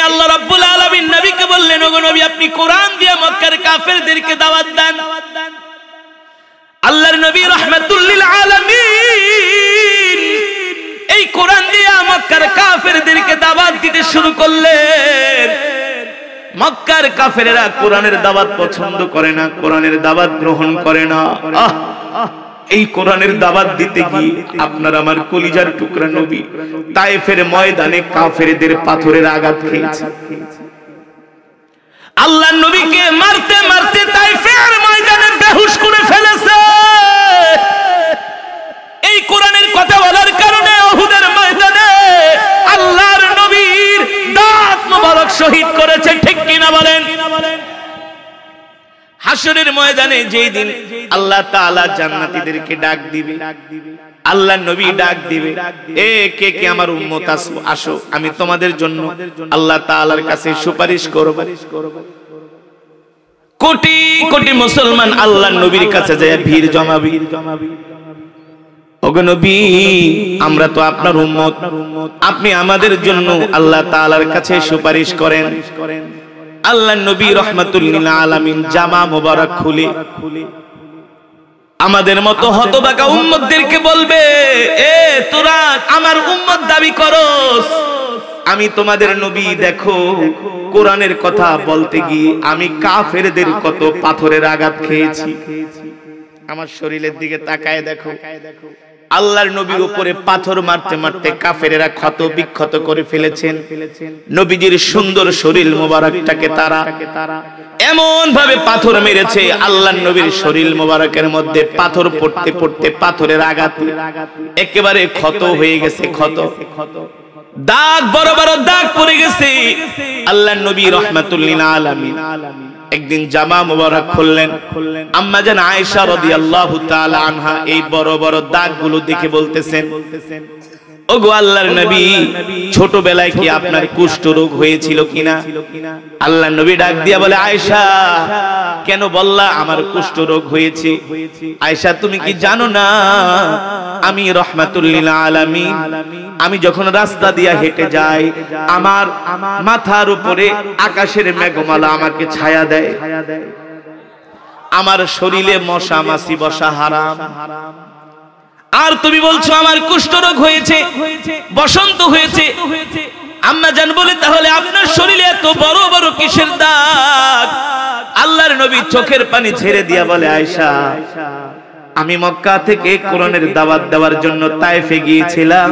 আল্লাহ রাব্বুল আলামিন নবীকে বললেন, ওগো নবী আপনি কোরআন দিয়ে মক্কার কাফেরদেরকে দাওয়াত দেন। আল্লাহর নবী রাহমাতুল লিল আলামিন এই কোরআন দিয়ে মক্কার কাফেরদেরকে দাওয়াত দিতে শুরু করলেন। মক্কার কাফেরেরা কোরআনের দাওয়াত পছন্দ করে না, কোরআনের দাওয়াত গ্রহণ করে না। এই কোরআনের দাওয়াত দিতে গিয়ে আপনার আমার কলিজার টুকরা নবী তায়েফের ময়দানে কাফেরদের পাথরের আঘাত খেয়েছে। আল্লাহর নবীকে মারতে মারতে তায়েফের ময়দানে বেহুশ করে ফেলেছে। এই কোরআনের কথা বলার কারণে উহুদের ময়দানে আল্লাহর নবীর দাঁত মোবারক শহীদ করেছে, ঠিক কিনা বলেন? হাশরের ময়দানে যেই দিন আল্লাহ তাআলা জান্নাতীদেরকে ডাক দিবে, আল্লাহর নবী ডাক দিবে, এ কে কে আমার উম্মত আসো, আমি তোমাদের জন্য আল্লাহ তাআলার কাছে সুপারিশ করব। কোটি কোটি মুসলমান আল্লাহর নবীর কাছে যায় ভিড় জমাবি। ওগো নবী আমরা তো আপনার উম্মত, আপনি আমাদের জন্য আল্লাহ তাআলার কাছে সুপারিশ করেন। আল্লাহর নবী রাহমাতুল লিল আলামিন জামা মোবারক খুলে আমাদের মতো হতভাগা উম্মতদেরকে বলবে, এ তোরা আমার উম্মত দাবি করস, আমি তোমাদের নবী, দেখো কোরআনের কথা বলতে গিয়ে আমি কাফেরদের কত পাথরের আঘাত খেয়েছি। আমার শরীরের দিকে তাকায় দেখো, আল্লাহর নবীর উপরে পাথর মারতে মারতে কাফেরেরা ক্ষত বিক্ষত করে ফেলেছেন। নবীজির সুন্দর শরীর মোবারকটাকে তারা এমন ভাবে পাথর মেরেছে, আল্লাহর নবীর শরীর মোবারকের মধ্যে পাথর পড়তে পড়তে পাথরের আঘাতে একেবারে ক্ষত হয়ে গেছে, ক্ষত দাগ বড় বড় দাগ পড়ে গেছে। আল্লাহর নবী রাহমাতুল লিল আলামিন একদিন জামা মুবারক খুললেন। আম্মা জান আয়েশা রাদিয়াল্লাহু তাআলা আনহা এই বড় বড় দাগগুলো দেখে বলতেছেন, ওগো আল্লাহর নবী ছোটবেলায় কি আপনার কুষ্ঠ রোগ হয়েছিল কিনা? আল্লাহর নবী ডাক দিয়া বলে, আয়েশা কেন বললা আমার কুষ্ঠ রোগ হয়েছে? আয়েশা তুমি কি জানো না আমি রাহমাতুল লিল আলামিন, আমি যখন রাস্তা দিয়া হেঁটে যাই আমার মাথার উপরে আকাশের মেঘমালা আমাকে ছায়া দেয়, আমার শরীরে মশা মাছি বসা হারাম, আর তুমি বলছো আমার কুষ্ঠ রোগ হয়েছে, বসন্ত হয়েছে। আম্মা জান বলে, তাহলে আপনার শরীরে এত বড় বড় কিসের দাগ? আল্লাহর নবী চোখের পানি ছেড়ে দিয়া বলে, আয়েশা আমি মক্কা থেকে কোরআনের দাওয়াত দেওয়ার জন্য তায়েফে গিয়েছিলাম।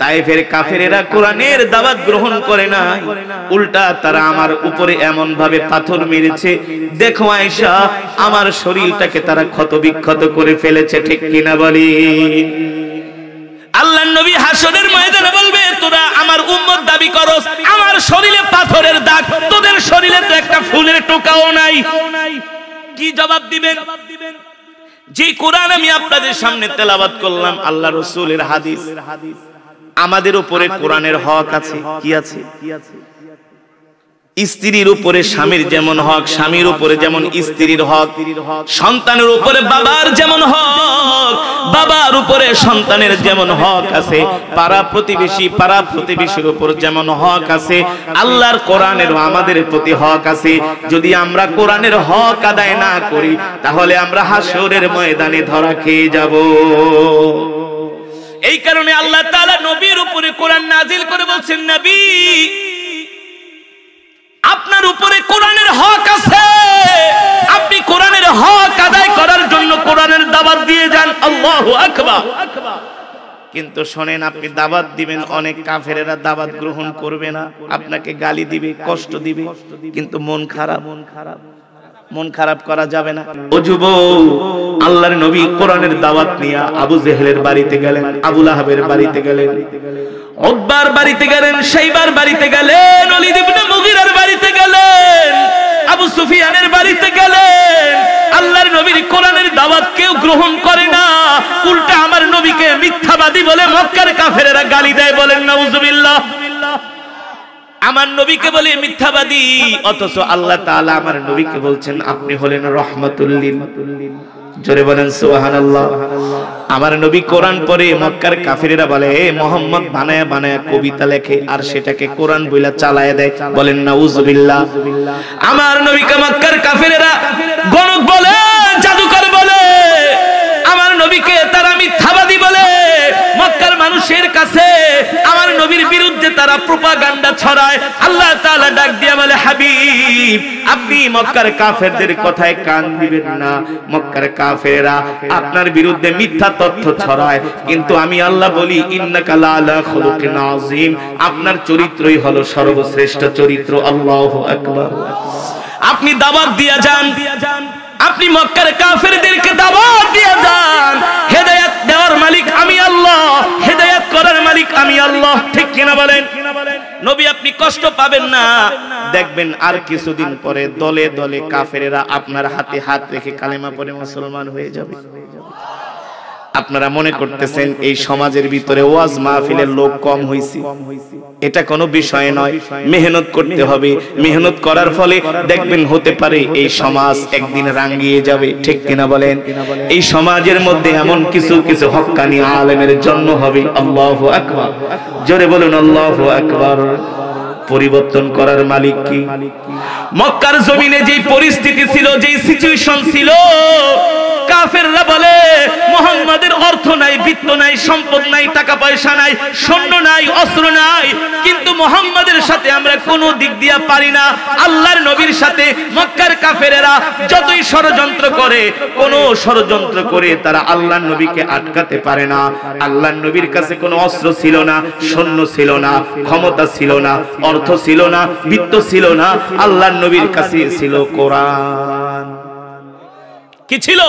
তায়েফের কাফেরেরা কোরআনের দাওয়াত গ্রহণ করে না, উল্টা তারা আমার উপরে এমন ভাবে পাথর মেরেছে, দেখো আয়েশা আমার শরীরটাকে তারা ক্ষত বিক্ষত করে ফেলেছে, ঠিক কিনা বলি? আল্লাহর নবী হাসরের ময়দানে বলবে, তোরা আমার উম্মত দাবি করস, আমার শরীরে পাথরের দাগ, তোদের শরীরে তো একটা ফুলের টোকাও নাই। কি জবাব দিবেন? যে কোরআন আমি আপনাদের সামনে তেলাওয়াত করলাম আল্লাহ রাসূলের হাদিস, আমাদের উপরে কোরআনের হক আছে। কি আছে? স্ত্রীর উপরে স্বামীর যেমন হক, স্বামীর উপরে যেমন স্ত্রীর হক, সন্তানের উপরে বাবার যেমন হক, বাবার উপরে সন্তানের যেমন হক আছে, পাড়া প্রতিবেশীর উপর যেমন হক আছে, আল্লাহর কোরআনেরও আমাদের প্রতি হক আছে। যদি আমরা কোরআনের হক আদায় না করি তাহলে আমরা হাসরের ময়দানে ধরা খেয়ে যাব। এই কারণে আল্লাহ তাআলা নবীর উপরে কোরআন নাজিল করে বলছেন, নবী আপনার উপরে কোরআনের হক আছে, আপনি কোরআনের হক আদায় করার জন্য কোরআনের দাওয়াত দিয়ে যান। আল্লাহু আকবার। কিন্তু শোনেন, আপনি দাওয়াত দিবেন, অনেক কাফেরেরা দাওয়াত গ্রহণ করবে না, আপনাকে গালি দিবে, কষ্ট দিবে, কিন্তু মন খারাপ করা যাবে না। ও যুবক, আল্লাহর নবী কোরআনের দাওয়াত নিয়ে আবু জেহেলের বাড়িতে গেলেন, আবু লাহাবের বাড়িতে গেলেন, উতবার বাড়িতে গেলেন, শাইবার বাড়িতে গেলেন, ওলীদ ইবনে মুগীরার বাড়িতে গেলেন, আবু সুফিয়ানের বাড়িতে গেলেন। আল্লাহর নবীর কোরআনের দাওয়াত কেউ গ্রহণ করে না, উল্টা আমার নবীকে মিথ্যাবাদী বলে মক্কার কাফেরেরা গালি দেয়, বলেন নাউজুবিল্লাহ। আমার নবীকে বলে মিথ্যাবাদী, অথচ আল্লাহ তাআলা আমার নবীকে বলছেন আপনি হলেন রাহমাতুল লিল। জোরে বলেন সুবহানাল্লাহ। আমার নবী কোরআন পড়ে মক্কার কাফিরেরা বলে মুহাম্মদ বানায়া বানায়া কবিতা লেখে আর সেটাকে কোরআন বইলা চালায়া দেয়, বলেন নাউজুবিল্লাহ। আমার নবীকে মক্কার কাফিরেরা গণক বলে, জাদুকর বলে, আমার নবীকে তারা মিথ্যাবাদী বলে। মক্কার মানুষের কাছে আমার নবীর বিরুদ্ধে তারা প্রোপাগান্ডা ছড়ায়। আল্লাহ তাআলা ডাক দিয়া বলে হাবিব আপনি মক্কার কাফেরদের কথায় কান দিবেন না। মক্কার কাফেররা আপনার বিরুদ্ধে মিথ্যা তথ্য ছড়ায়, কিন্তু আমি আল্লাহ বলি ইন্নাকা লাআলা খুলুকিন আযীম, আপনার চরিত্রই হলো সর্বশ্রেষ্ঠ চরিত্র। আল্লাহু আকবার। আপনি দাওয়াত দিয়া যান, আপনি মক্কার কাফেরদেরকে দাওয়াত দিয়া যান। হেদায়েত দেওয়ার মালিক আমি আল্লাহ, হেদায়েত করার মালিক আমি আল্লাহ, ঠিক কিনা বলেন? নবী আপনি কষ্ট পাবেন না, দেখবেন আর কিছুদিন পরে দলে দলে কাফেরেরা আপনার হাতে হাত রেখে কালেমা পড়ে মুসলমান হয়ে যাবে। আপনারা মনে করতেছেন এই সমাজের ভিতরে ওয়াজ মাহফিলের লোক কম হইছে, এটা কোনো বিষয় নয়। মেহনত করতে হবে, মেহনত করার ফলে দেখবেন হতে পারে এই সমাজ একদিন রাঙ্গিয়ে যাবে, ঠিক কিনা বলেন? এই সমাজের মধ্যে এমন কিছু কিছু হক্কানি আলেমের জন্ম হবে। আল্লাহু আকবার। জোরে বলুন আল্লাহু আকবার। পরিবর্তন করার মালিক কি? মক্কার জমিনে যেই পরিস্থিতি ছিল, যেই সিচুয়েশন ছিল, কাফেররা বলে মুহাম্মাদের অর্থ নাই, বিত্ত নাই, সম্পদ নাই, টাকা পয়সা নাই, সৈন্য নাই, অস্ত্র নাই, কিন্তু মুহাম্মাদের সাথে আমরা কোনো দিক দিয়া পারি না। আল্লাহর নবীর সাথে মক্কার কাফেরেরা যতই ষড়যন্ত্র করে, কোন ষড়যন্ত্র করে তারা আল্লাহর নবীকে আটকাতে পারে না। আল্লাহর নবীর কাছে কোনো অস্ত্র ছিল না, সৈন্য ছিল না, ক্ষমতা ছিল না, অর্থ ছিল না, বিত্ত ছিল না। আল্লাহর নবীর কাছে ছিল কোরআন। কি ছিল?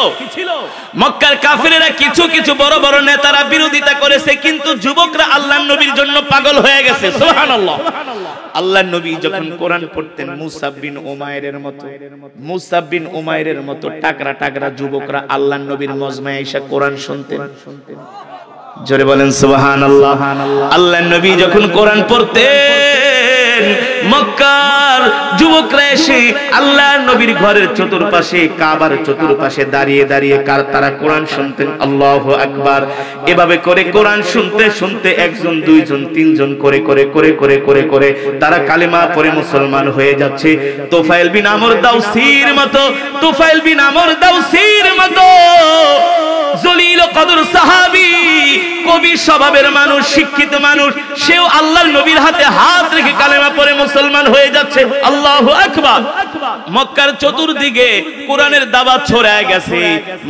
মক্কার কাফেরেরা কিছু কিছু বড় বড় নেতারা বিরোধিতা করেছে, কিন্তু যুবকরা আল্লাহর নবীর জন্য পাগল হয়ে গেছে। সুবহানাল্লাহ। আল্লাহর নবী যখন কোরআন পড়তেন মুসাব বিন উমাইরের মতো, মুসাব বিন উমাইরের মতো টাকরা টাকরা যুবকরা আল্লাহর নবীর মজমায়ে এসে কোরআন শুনতেন। জোরে বলেন সুবহানাল্লাহ। আল্লাহর নবী যখন কোরআন পড়তেন, মক্কার যুবকরা এসে আল্লাহর নবীর ঘরের চতুর্পাশে, কাবার চতুর্পাশে দাঁড়িয়ে দাঁড়িয়ে তারা কোরআন শুনতেন। আল্লাহু আকবার। এভাবে করে কোরআন শুনতে শুনতে একজন, দুইজন, তিনজন করে করে করে করে করে করে তারা কালেমা পড়ে মুসলমান হয়ে যাচ্ছে। তুফাইল বিন আমর দাউসির মতো, তুফাইল বিন আমর দাউসির মতো জলিল কদর সাহাবী, কবি স্বভাবের মানুষ, শিক্ষিত মানুষ, সেও আল্লাহর নবীর হাতে হাত রেখে কালেমা পড়ে মুসলমান হয়ে যাচ্ছে। আল্লাহু আকবার। মক্কার চতুর্দিকে কোরআনের দাওয়াত ছড়ায় গেছে,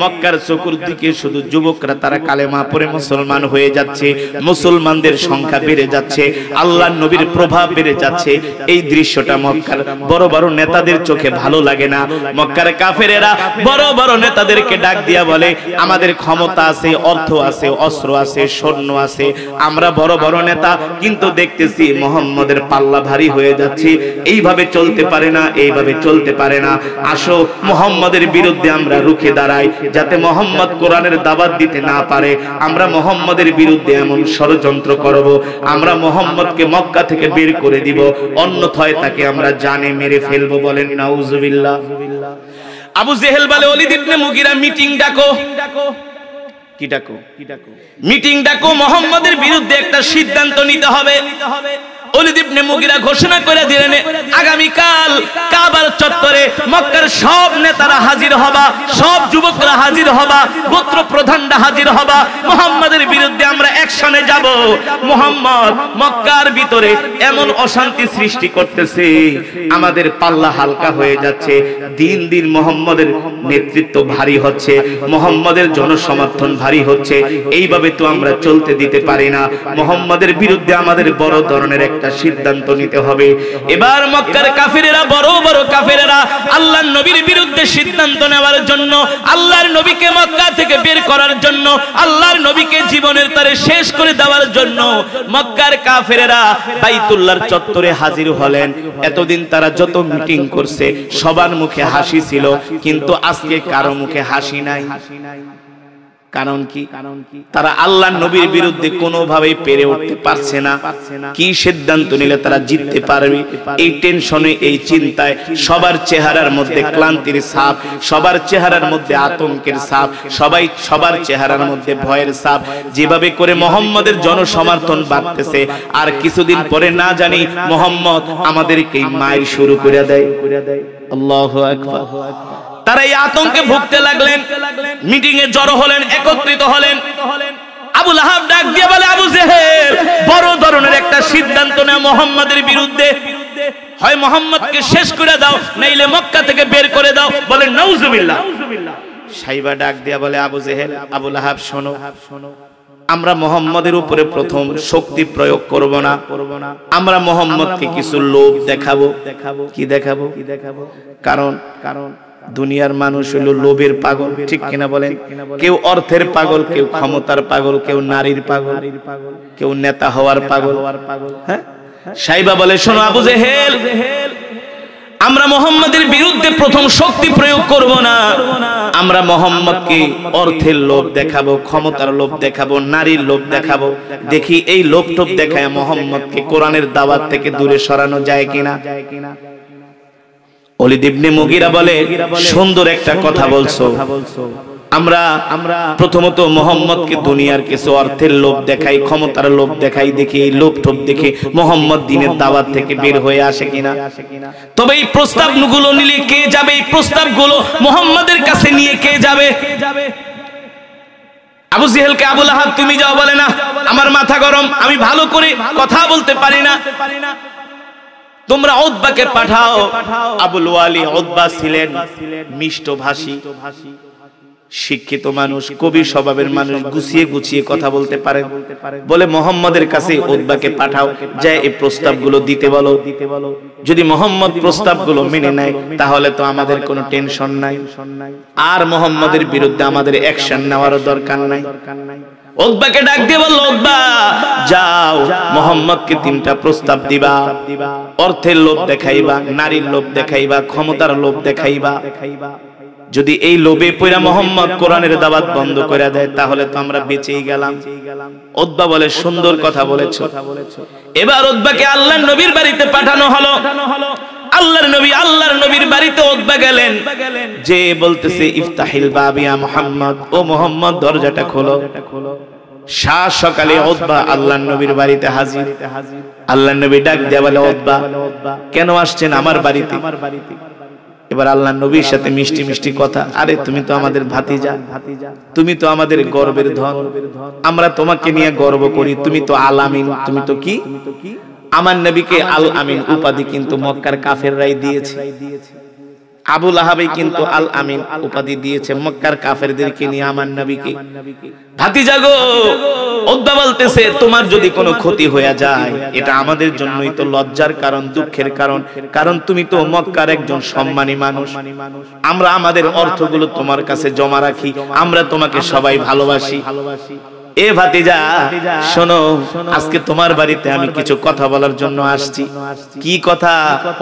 মক্কার চতুর্দিকে শুধু যুবকরা তারা কালেমা পড়ে মুসলমান হয়ে যাচ্ছে, মুসলমানদের সংখ্যা বেড়ে যাচ্ছে, আল্লাহর নবীর প্রভাব বেড়ে যাচ্ছে। এই দৃশ্যটা মক্কার বড় বড় নেতাদের চোখে ভালো লাগে না। মক্কার কাফেরেরা বড় বড় নেতাদেরকে ডাক দিয়া বলে আমাদের ক্ষমতা আছে, অর্থ আছে, অস্ত্র আছে, সৈন্য আছে, আমরা বড় বড় নেতা, কিন্তু দেখতেছি মুহাম্মাদের পাল্লা ভারী হয়ে যাচ্ছে, এইভাবে চলতে পারে না, এইভাবে চলতে পারে না। আসো মুহাম্মাদের বিরুদ্ধে আমরা রুখে দাঁড়াই, যাতে মুহাম্মদ কোরআনের দাওয়াত দিতে না পারে। আমরা মুহাম্মাদের বিরুদ্ধে এমন ষড়যন্ত্র করব, আমরা মুহাম্মদকে মক্কা থেকে বের করে দিব, অন্যথায় তাকে আমরা জানে মেরে ফেলবো। বলেন নাউজুবিল্লাহ। আবু জেহেল বলে ওলীদ ইবনে মুগীরা মিটিং ডাকো। কি ডাকো? মিটিং ডাকো, মুহাম্মাদের বিরুদ্ধে একটা সিদ্ধান্ত নিতে হবে। ওলীদ ইবনে মুগীরা ঘোষণা করে দিলেন আগামীকাল কাবার চত্বরে মক্কার সব নেতারা হাজির হবা, সব যুবকরা হাজির হবা, গোত্র প্রধানরা হাজির হবা, মুহাম্মাদের বিরুদ্ধে আমরা অ্যাকশনে যাব। মুহাম্মদ মক্কার ভিতরে এমন অশান্তি সৃষ্টি করতেছে, আমাদের পাল্লা হালকা হয়ে যাচ্ছে, দিন দিন মুহাম্মাদের নেতৃত্ব ভারী হচ্ছে, মুহাম্মাদের জনসমর্থন ভারী হচ্ছে, এইভাবে তো আমরা চলতে দিতে পারি না। মুহাম্মাদের বিরুদ্ধে আমাদের বড় ধরনের একটা সিদ্ধান্ত নিতে হবে। এবার মক্কার কাফেরেরা, বড় বড় কাফেরেরা আল্লাহর নবীর বিরুদ্ধে সিদ্ধান্ত নেওয়ার জন্য, আল্লাহর নবীকে মক্কা থেকে বের করার জন্য, আল্লাহর নবীকে জীবনের তারে শেষ করে দেওয়ার জন্য মক্কার কাফেরেরা বাইতুল্লাহর চত্বরে হাজির হলেন। এতদিন তারা যত মিটিং করছে সবার মুখে হাসি ছিল, কিন্তু আজকে কারো মুখে হাসি নাই। কারণ কি? তারা আল্লাহর নবীর বিরুদ্ধে কোনোভাবেই পেরে উঠতে পারছে না। কি সিদ্ধান্ত নিলে তারা জিততে পারবে, এই টেনশনে, এই চিন্তায় সবার চেহারার মধ্যে ক্লান্তির ছাপ, সবার চেহারার মধ্যে আতঙ্কের ছাপ, সবার চেহারার মধ্যে ভয়ের ছাপ। যেভাবে করে মুহাম্মদের জনসমর্থন বাড়তেছে, আর কিছুদিন পরে না জানি মুহাম্মদ আমাদেরকে মাইর শুরু করে দেয়। আল্লাহু আকবার। তারা এই আতঙ্কে ভুগতে লাগলেন, মিটিং এ জড়ো হলেন, একত্রিত হলেন। আবু লাহাব ডাক দিয়ে বলে, আবু জেহেল, বড় ধরনের একটা সিদ্ধান্ত নেয় মুহাম্মাদের বিরুদ্ধে। হয় মুহাম্মদকে শেষ করে দাও, নাইলে মক্কা থেকে বের করে দাও। বলে নাউজুবিল্লাহ। সাইবা ডাক দিয়া বলে, আবু জেহেল, আবু লাহাব, শোনো, আমরা মুহাম্মদের উপরে প্রথম শক্তি প্রয়োগ করব না। আমরা মুহাম্মদকে কিছু লোভ দেখাবো। কি দেখাবো? কারণ দুনিয়ার মানুষ হলো লোভের পাগল, ঠিক কিনা বলেন? কেউ অর্থের পাগল, কেউ ক্ষমতার পাগল, কেউ নারীর পাগল, কেউ নেতা হওয়ার পাগল। হ্যাঁ, সাইবা বলে, শোনো আবু জেহেল, আমরা মুহাম্মদের বিরুদ্ধে প্রথম শক্তি প্রয়োগ করব না। আমরা মুহাম্মদকে অর্থের লোভ দেখাবো, ক্ষমতার লোভ দেখাবো, নারীর লোভ দেখাবো। দেখি এই লোভ টোভ দেখায় মুহাম্মদকে কোরআনের দাওয়াত থেকে দূরে সরানো যায় কিনা। ওলীদ ইবনে মুগীরা বলে, সুন্দর একটা কথা বলছো। আমরা প্রথমত মুহাম্মদকে দুনিয়ার কিছু অর্থের লোভ দেখাই, ক্ষমতার লোভ দেখাই, দেখি এই লোভ টোভ দেখে মুহাম্মদ দ্বীনের দাওয়াত থেকে বের হয়ে আসে কিনা। তবে এই প্রস্তাবগুলো নিলে কে যাবে? এই প্রস্তাবগুলো মুহাম্মদের কাছে নিয়ে কে যাবে? আবু জেহেলকে আবু লাহাব তুমি যাও, বলে না, আমার মাথা গরম, আমি ভালো করে কথা বলতে পারি না, তোমরা উতবাকে পাঠাও। আবুল ওয়ালি উতবা ছিলেন মিষ্টভাষী, শিক্ষিত মানুষ, কবি স্বভাবের মানুষ, গুছিয়ে গুছিয়ে কথা বলতে পারেন। বলে মুহাম্মদের কাছে উতবাকে পাঠাও, যে এই প্রস্তাবগুলো দিতে বলো। যদি মুহাম্মদ প্রস্তাবগুলো মেনে নেয়, তাহলে তো আমাদের কোনো টেনশন নাই, আর মুহাম্মদের বিরুদ্ধে আমাদের অ্যাকশন নেওয়ার দরকার নাই। উতবাকে ডাক দিয়ে বলল, উতবা যাও, মুহাম্মদকে 3টা প্রস্তাব দিবা। অর্থের লোভ দেখাইবা, নারীর লোভ দেখাইবা, ক্ষমতার লোভ দেখাইবা। যদি এই লোভে পড়া মুহাম্মদ কোরআনের দাওয়াত বন্ধ করে দেয়, তাহলে তো আমরা বেঁচেই গেলাম। উতবা বলে, সুন্দর কথা বলেছো। এবার উতবাকে আল্লাহর নবীর বাড়িতে পাঠানো হলো। আল্লাহর নবীর বাড়িতে উতবা গেলেন, যে বলতেছে, ইফতাহিল বাব ইয়া মুহাম্মদ, ও মুহাম্মদ দরজাটা খোলো। সাত সকালে উতবা আল্লাহর নবীর বাড়িতে হাজির। আল্লাহর নবী ডাক দিয়ে বলে, উতবা কেন আসছেন আমার বাড়িতে? এবার আল্লাহর নবীর সাথে মিষ্টি মিষ্টি কথা। আরে তুমি তো আমাদের ভাতিজা, তুমি তো আমাদের গর্বের ধন, আমরা তোমাকে নিয়ে গর্ব করি। তুমি তো আল আমিন। তুমি তো কি? আমার নবীকে আল আমিন উপাধি কিন্তু মক্কার কাফেররাই দিয়েছে। আবু লাহাবই কিন্তু আল আমিন উপাধি দিয়েছে মক্কার কাফেরদেরকে নিয়ে আমার নবীকে। ভাতিজা গো, উতবা বলতেছে, তোমার যদি কোনো ক্ষতি হয়ে যায়, এটা আমাদের জন্যই তো লজ্জার কারণ, দুঃখের কারণ। কারণ তুমি তো মক্কার একজন সম্মানী মানুষ। আমরা আমাদের অর্থগুলো তোমার কাছে জমা রাখি, আমরা তোমাকে সবাই ভালোবাসি। এ ভাতিজা শোনো, আজকে তোমার বাড়িতে আমি কিছু কথা বলার জন্য আসছি। কি কথা?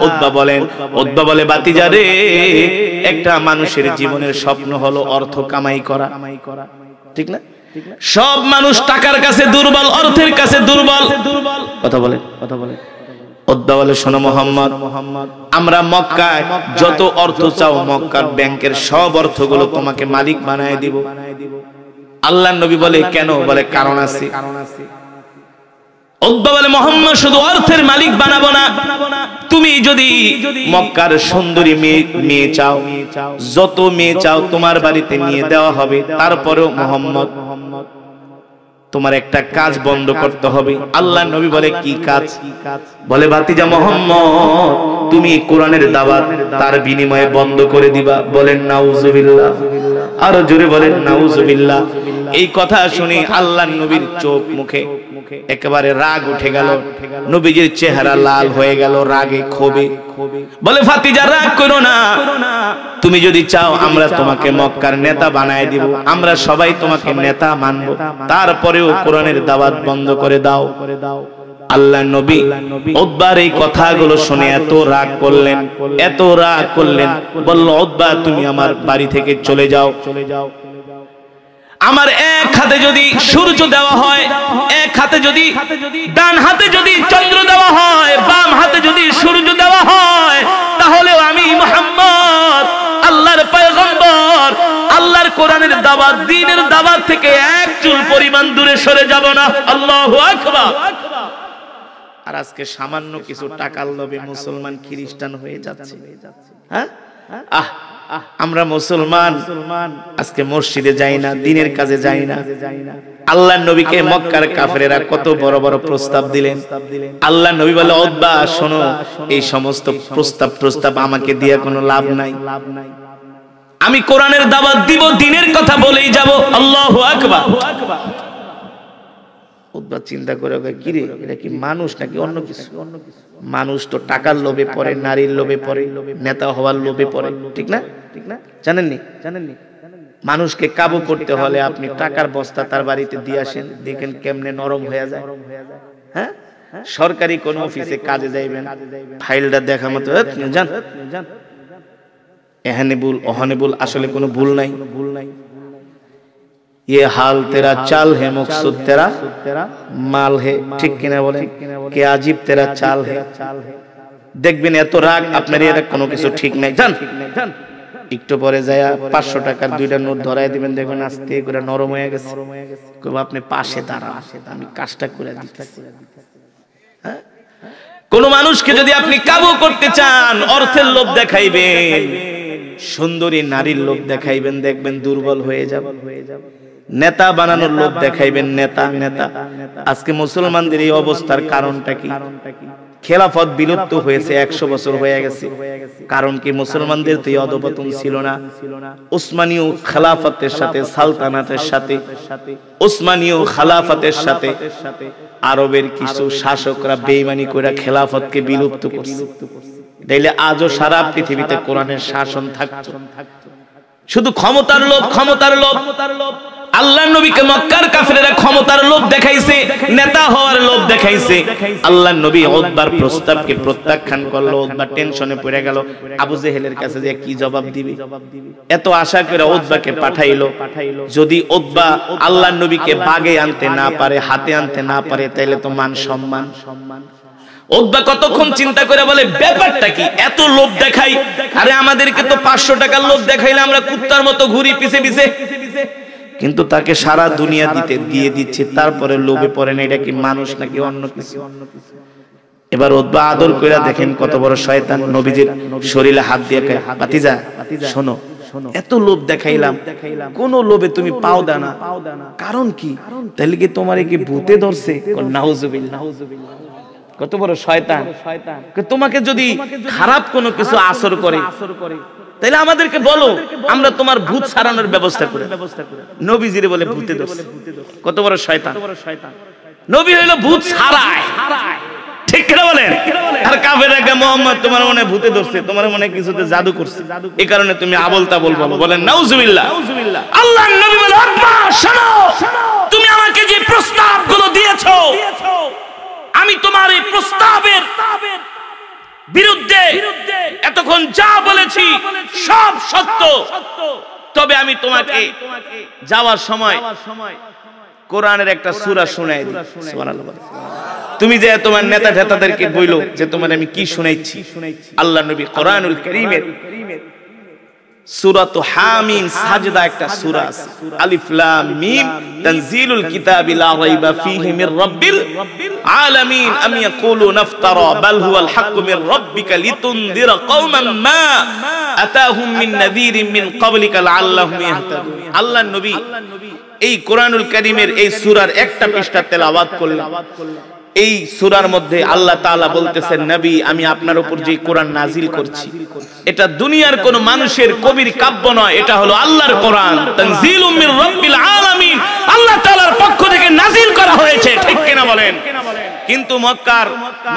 উতবা বলে, ভাতিজা রে, একটা মানুষের জীবনের স্বপ্ন হলো অর্থ কামাই করা, ঠিক না? সব মানুষ টাকার কাছে দুর্বল, অর্থের কাছে দুর্বল। কথা বলে উতবা বলে, শোনো মুহাম্মদ, আমরা মক্কায় যত অর্থ চাও, মক্কার ব্যাংকের সব অর্থগুলো তোমাকে মালিক বানায় দিব। আল্লাহর নবী বলে, কেন? বলে, কারণ আছে। উতবা বলে, মুহাম্মদ শুধু অর্থের মালিক বানাবো না, তুমি যদি মক্কার সুন্দরী মেয়ে চাও, যত মেয়ে চাও তোমার বাড়িতে নিয়ে দেওয়া হবে। তারপরেও মুহাম্মদ, তোমার একটা কাজ বন্ধ করতে হবে। আল্লাহর নবী বলে, কি কাজ? বলে, ভাতিজা মুহাম্মদ, তুমি কোরআনের দাওয়াত তার বিনিময়ে বন্ধ করে দিবা। বলেন নাউজুবিল্লাহ। আরো জোরে বলেন নাউজুবিল্লাহ। এই কথা শুনে আল্লাহর নবীর চোখ মুখে একেবারে রাগ উঠে গেল, নবীজির চেহারা লাল হয়ে গেল রাগে ক্ষোভে। বলে, ভাতিজা রাগ করো না, তুমি যদি চাও আমরা তোমাকে মক্কার নেতা বানায় দিব, আমরা সবাই তোমাকে নেতা মানব, তারপরেও কোরআনের দাওয়াত বন্ধ করে দাও। আল্লাহর নবী উতবার এই কথাগুলো শুনে এত রাগ করলেন, বলল, উতবা তুমি আমার বাড়ি থেকে চলে যাও। আমার এক হাতে যদি সূর্য দেওয়া হয়, এক হাতে যদি, ডান হাতে যদি চন্দ্র দেওয়া হয়, বাম হাতে যদি সূর্য দেওয়া হয়, তাহলেও আমি মুহাম্মদ আল্লাহর পয়গম্বর, আল্লাহর কোরআনের দাওয়াত, দ্বীনের দাওয়াত থেকে এক চুল পরিমাণ দূরে সরে যাব না। আল্লাহু আকবার। আর আজকে সামান্য কিছু টাকার লোভে মুসলমান খ্রিস্টান হয়ে যাচ্ছে। হ্যাঁ, আমরা মুসলমান আজকে মসজিদে যাই না, দ্বীনের কাজে যাই না। আল্লাহর নবীকে মক্কার কাফেরেরা কত বড় বড় প্রস্তাব দিলেন। আল্লাহর নবী বলে, উতবা শোনো, এই সমস্ত প্রস্তাব আমাকে দিয়ে কোনো লাভ নাই। আমি কোরআনের দাওয়াত দিব, দ্বীনের কথা বলেই যাব। আল্লাহু আকবার। উতবা চিন্তা করে, কি রে, এটা কি মানুষ নাকি অন্য কিছু? মানুষ তো টাকার লোভে পড়ে, নারীর লোভে পড়ে, নেতা হওয়ার লোভে পড়ে, ঠিক না? জানেননি? মানুষকে কাবু করতে হলে আপনি টাকার বস্তা তার বাড়িতে দিয়ে আসেন, দেখেন কেমনে নরম হয়ে যায়। হ্যাঁ, সরকারি কোন অফিসে কাজে যাইবেন, ফাইলটা দেখা মতো জান এখানে ভুল, ওখানে ভুল, আসলে কোনো ভুল নাই। ये हाल तेरा चाल है, मकसूद तेरा माल है, ठीक किना बोलें? के अजीब तेरा चाल है। দেখবেন এত রাগ আপনার, এটা কোনো কিছু ঠিক নাই। জান একটু পরে যায় 500 টাকার দুইটা নোট ধরাই দিবেন, দেখবেন আস্তে করে নরম হয়ে গেছে। কইব আপনি পাশে দাঁড়ান, আমি কাজটা করে দিতেছি। হ্যাঁ, কোন মানুষকে যদি আপনি কাবু করতে চান, অর্থের লোভ দেখাইবেন, সুন্দরী নারীর লোভ দেখাইবেন, দেখবেন দুর্বল হয়ে যাবে। নেতা বানানোর লোভ দেখাইবেন, নেতা। আজকে মুসলমানদের এই অবস্থার কারণটা কি? খেলাফত বিলুপ্ত হয়েছে, 100 বছর হয়ে গেছে। কারণ কি? মুসলমানদের তো এই অধঃপতন ছিল না। উসমানীয় খেলাফতের সাথে, সালতানাতের সাথে, উসমানীয় খেলাফতের সাথে আরবের কিছু শাসকরা বেঈমানি করে খেলাফতকে বিলুপ্ত করছে। তাইলে আজও সারা পৃথিবীতে কোরআনের শাসন থাকতো। শুধু ক্ষমতার লোভ, ক্ষমতার লোভ। আল্লাহর নবীকে মক্কার কাফেররা ক্ষমতার লোভ দেখাইছে, নেতা হওয়ার লোভ দেখাইছে। আল্লাহর নবী উতবার প্রস্তাবকে প্রত্যাখ্যান করলো। উতবা টেনশনে পড়ে গেল, আবু জেহেলের কাছে যে কি জবাব দিবে। এত আশা করে উতবাকে পাঠাইলো। যদি উতবা আল্লাহর নবীকে বাগে আনতে না পারে, হাতে আনতে না পারে, তাইলে তো মান সম্মান। উতবা কতক্ষণ চিন্তা করে বলে, ব্যাপারটা কি? এত লোভ দেখাই, আরে আমাদেরকে তো 500 টাকার লোভ দেখাইলে আমরা কুত্তার মতো ঘুরি পিছে পিছে, কিন্তু তাকে সারা দুনিয়া দিয়ে দিচ্ছে, তারপরে লোভে পড়ে না। এটা কি মানুষ নাকি অন্য কিছু? এবার উতবা আদর করে দেখেন কত বড় শয়তান। নবীজির শরীরে হাত দিয়ে কয়, ভাতিজা শোনো, এত লোভ দেখাইলাম, কোন লোভে তুমি পাও দানা, কারণ কি? তাহলে কি তোমার কি ভূতে ধরছে? নাউজুবিল্লাহ। কত বড় শয়তান। তোমাকে যদি খারাপ কোনো কিছু আসর করে, তাহলে আমাদেরকে বলো, আমরা তোমার ভূত সারানোর ব্যবস্থা করি। নবীজিরে বলে ভূতে ধরছে। কত বড় শয়তান। নবী হইলো ভূত সারায়, ঠিক করে বলেন। আর কাফেররা কে, মুহাম্মদ তোমার মনে ভূতে ধরছে, তোমার মনে কিছুতে জাদু করছে, এই কারণে তুমি আবল তাবল বলো। বলেন নাউজুবিল্লাহ। আল্লাহর নবী বলে, আব্বা শোনো, তুমি আমাকে যে প্রস্তাবগুলো দিয়েছো, আমি তোমার এই প্রস্তাবের বিরুদ্ধে এতক্ষণ যা বলেছি সব সত্য। তবে আমি তোমাকে যাওয়ার সময় কোরআনের একটা সূরা শোনাই দিই। সুবহানাল্লাহ। তুমি যে তোমার নেতা ঠেতাদেরকে বইলো যে তোমার আমি কি শুনাইছি, আল্লাহ নবী কোরআনুল কারীমের সূরাত হামিম সাজদা একটা সূরা আছে, আলিফ লাম মিম তানজিলুল কিতাবি লা রাইবা ফীহি মির রাব্বিল আলামিন আম ইয়াকুলুনা ইফতারা বাল হুয়াল হাক্কু মির রাব্বিকা লিতুনদিরা কওমান মা আতাহুম মিন নাযীরিন মিন ক্বাবলিকা লাআল্লাহুম ইয়াহতাদুন। আল্লাহর নবী এই কোরআনুল কারীমের এই সূরার একটা পৃষ্ঠা তেলাওয়াত করলেন। এই সূরার মধ্যে আল্লাহ তাআলা বলতেছেন, নবী আমি আপনার উপর যে কোরআন নাজিল করছি, এটা দুনিয়ার কোন মানুষের কবির কাব্য নয়, এটা হলো আল্লাহর কোরআন, তানজিলুম মির রাব্বিল আলামিন, আল্লাহ তাআলার পক্ষ থেকে নাজিল করা হয়েছে, ঠিক কিনা বলেন? কিন্তু মক্কার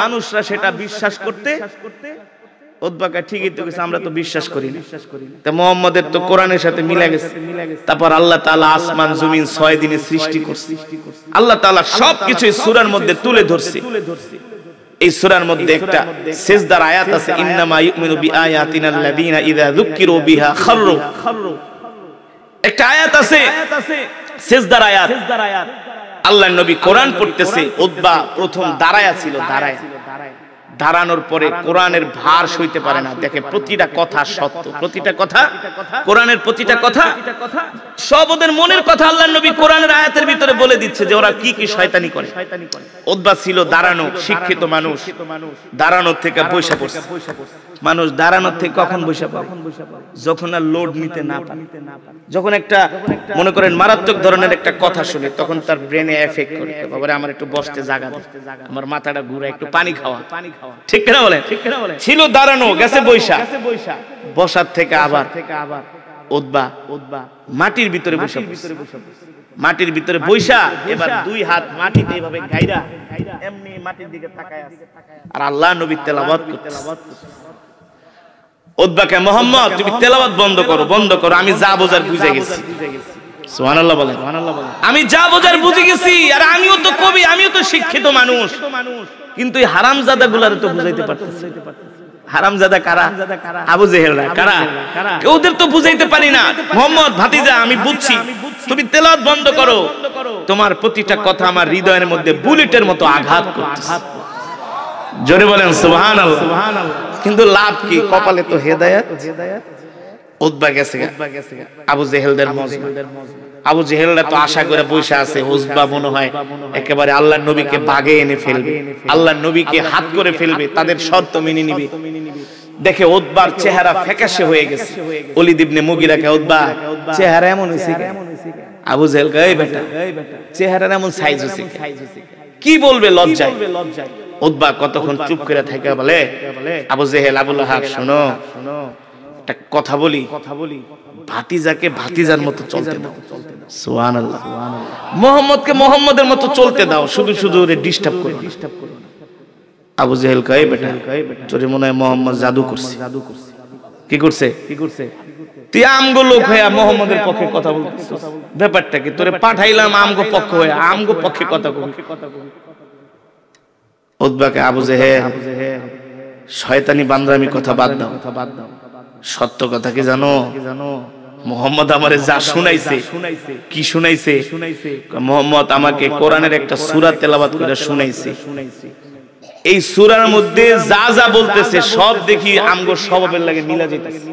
মানুষরা সেটা বিশ্বাস করতে, উতবাকে ঠিকই তো কিছু আমরা তো বিশ্বাস করি না। তা মুহাম্মাদের তো কোরআনের সাথে মিলে গেছে। তারপর আল্লাহ তাআলা আসমান জমিন 6 দিনে সৃষ্টি করছে। আল্লাহ তাআলা সবকিছু এই সূরার মধ্যে তুলে ধরছে। এই সূরার মধ্যে একটা সিজদার আয়াত আছে, ইন্নামা ইউমিনু বিআয়াতিনা আল্লাযীনা ইযা যুকিরু বিহা খাররু। একটা আয়াত আছে সিজদার আয়াত। আল্লাহর নবী কোরআন পড়তেছে, উতবা প্রথম দাঁড়ায়া ছিল, দাঁড়ানোর পরে কোরআনের ভার সইতে পারে না, দেখে প্রতিটা কথা সত্য, প্রতিটা কথা কোরআনের প্রতিটা কথা সব ওদের মনের কথা আল্লাহর নবী কোরআনের আয়াতের ভিতরে বলে দিচ্ছে যে ওরা কি কি শয়তানি করে। উতবা ছিল দাঁড়ানো, শিক্ষিত মানুষ, দাঁড়ানোর থেকে বৈশা পড়ছে। মানুষ দাঁড়ানোর থেকে কখন বৈশা পড়ে? যখন আর লোড নিতে না পারে, যখন একটা মনে করেন মারাত্মক ধরনের একটা কথা শুনে, তখন তার ব্রেনে এফেক্ট করে, বাবারে আমার একটু বসতে জায়গা দে, আমার মাথাটা ঘুরে, একটু পানি খাওয়া, ঠিক না বলেন? ছিল দাঁড়ানো, গেছে বৈশা, বসার থেকে আবার উতবা মাটির ভিতরে বসে, মাটির ভিতরে বৈশা এবার দুই হাত মাটিতে এভাবে গাইরা এমনি মাটির দিকে তাকায় আছে, আর আল্লাহ নবী তেলাওয়াত করতেছে। উতবাকে, মুহাম্মদ তুমি তেলাওয়াত বন্ধ করো, বন্ধ করো, আমি যা বোঝার বুঝে গেছি। সুবহানাল্লাহ বলেন। আমি যা বোঝার বুঝে গেছি, আর আমিও তো কবি, আমিও তো শিক্ষিত মানুষ, কিন্তু এই হারামজাদা গুলারে তো বুঝাইতে পারতেছি। হারামজাদা কারা? আবু জেহেলরা। কারা? ওদের তো বুঝাইতে পারি না। মুহাম্মদ ভাতিজা, আমি বুঝছি, তুমি তেলাওয়াত বন্ধ করো, তোমার প্রতিটা কথা আমার হৃদয়ের মধ্যে বুলেটের মতো আঘাত করতেছে। জোরে বলেন সুবহানাল্লাহ। কিন্তু লাভ কি? কপালে তো হেদায়েত। উতবা গেছে আবু জেহেলদের মজমা। আবু জেহেলরা তো আশা করে বসে আছে, উতবা মনে হয় একেবারে আল্লাহর নবীকে বাগে এনে ফেলবে, আল্লাহর নবীকে হাত করে ফেলবে, তাদের শর্ত মেনে নিবে। দেখে উতবার চেহারা ফ্যাকাশে হয়ে গেছে। ওলীদ ইবনে মুগীরাকে, উতবা চেহারা এমন হইছে কেন? আবু জেহেল কয়, এই বেটা চেহারা এমন সাইজ হইছে, কি বলবে লজ্জায়। উতবা কতক্ষণ চুপ করে থাকে, বলে, আবু জেহেল, আবু লাহাব, শোনো, একটা কথা বলি, ভাতিজাকে ভাতিজার মতো চলতে দাও। সুবহানাল্লাহ। মুহাম্মদকে মুহাম্মদের মতো চলতে দাও, শুধু শুধু ওরে ডিস্টার্ব করো না। আবু জেহেল কয়, বেটা তোরে মনে হয় মুহাম্মদ জাদু করছে। কি করছে? তুই আমগো লোক হয়ে মুহাম্মদের পক্ষে কথা বলছিস, ব্যাপারটা কি? তোরে পাঠাইলাম আমগো পক্ষ হয়ে, আমগো পক্ষে কথা কবি। উতবাকে, আবু জেহেল শয়তানি বান্দরামি কথা বাদ দাও, সত্য কথা কি জানো? মুহাম্মদ আমারে যা শুনাইছে, কি শুনাইছে? মুহাম্মদ আমাকে কোরআনের একটা সূরা তেলাওয়াত করে শুনাইছে। এই সূরার মধ্যে যা যা বলতেছে সব দেখি আমগো স্বভাবের লাগে মিলা যাইতেছে।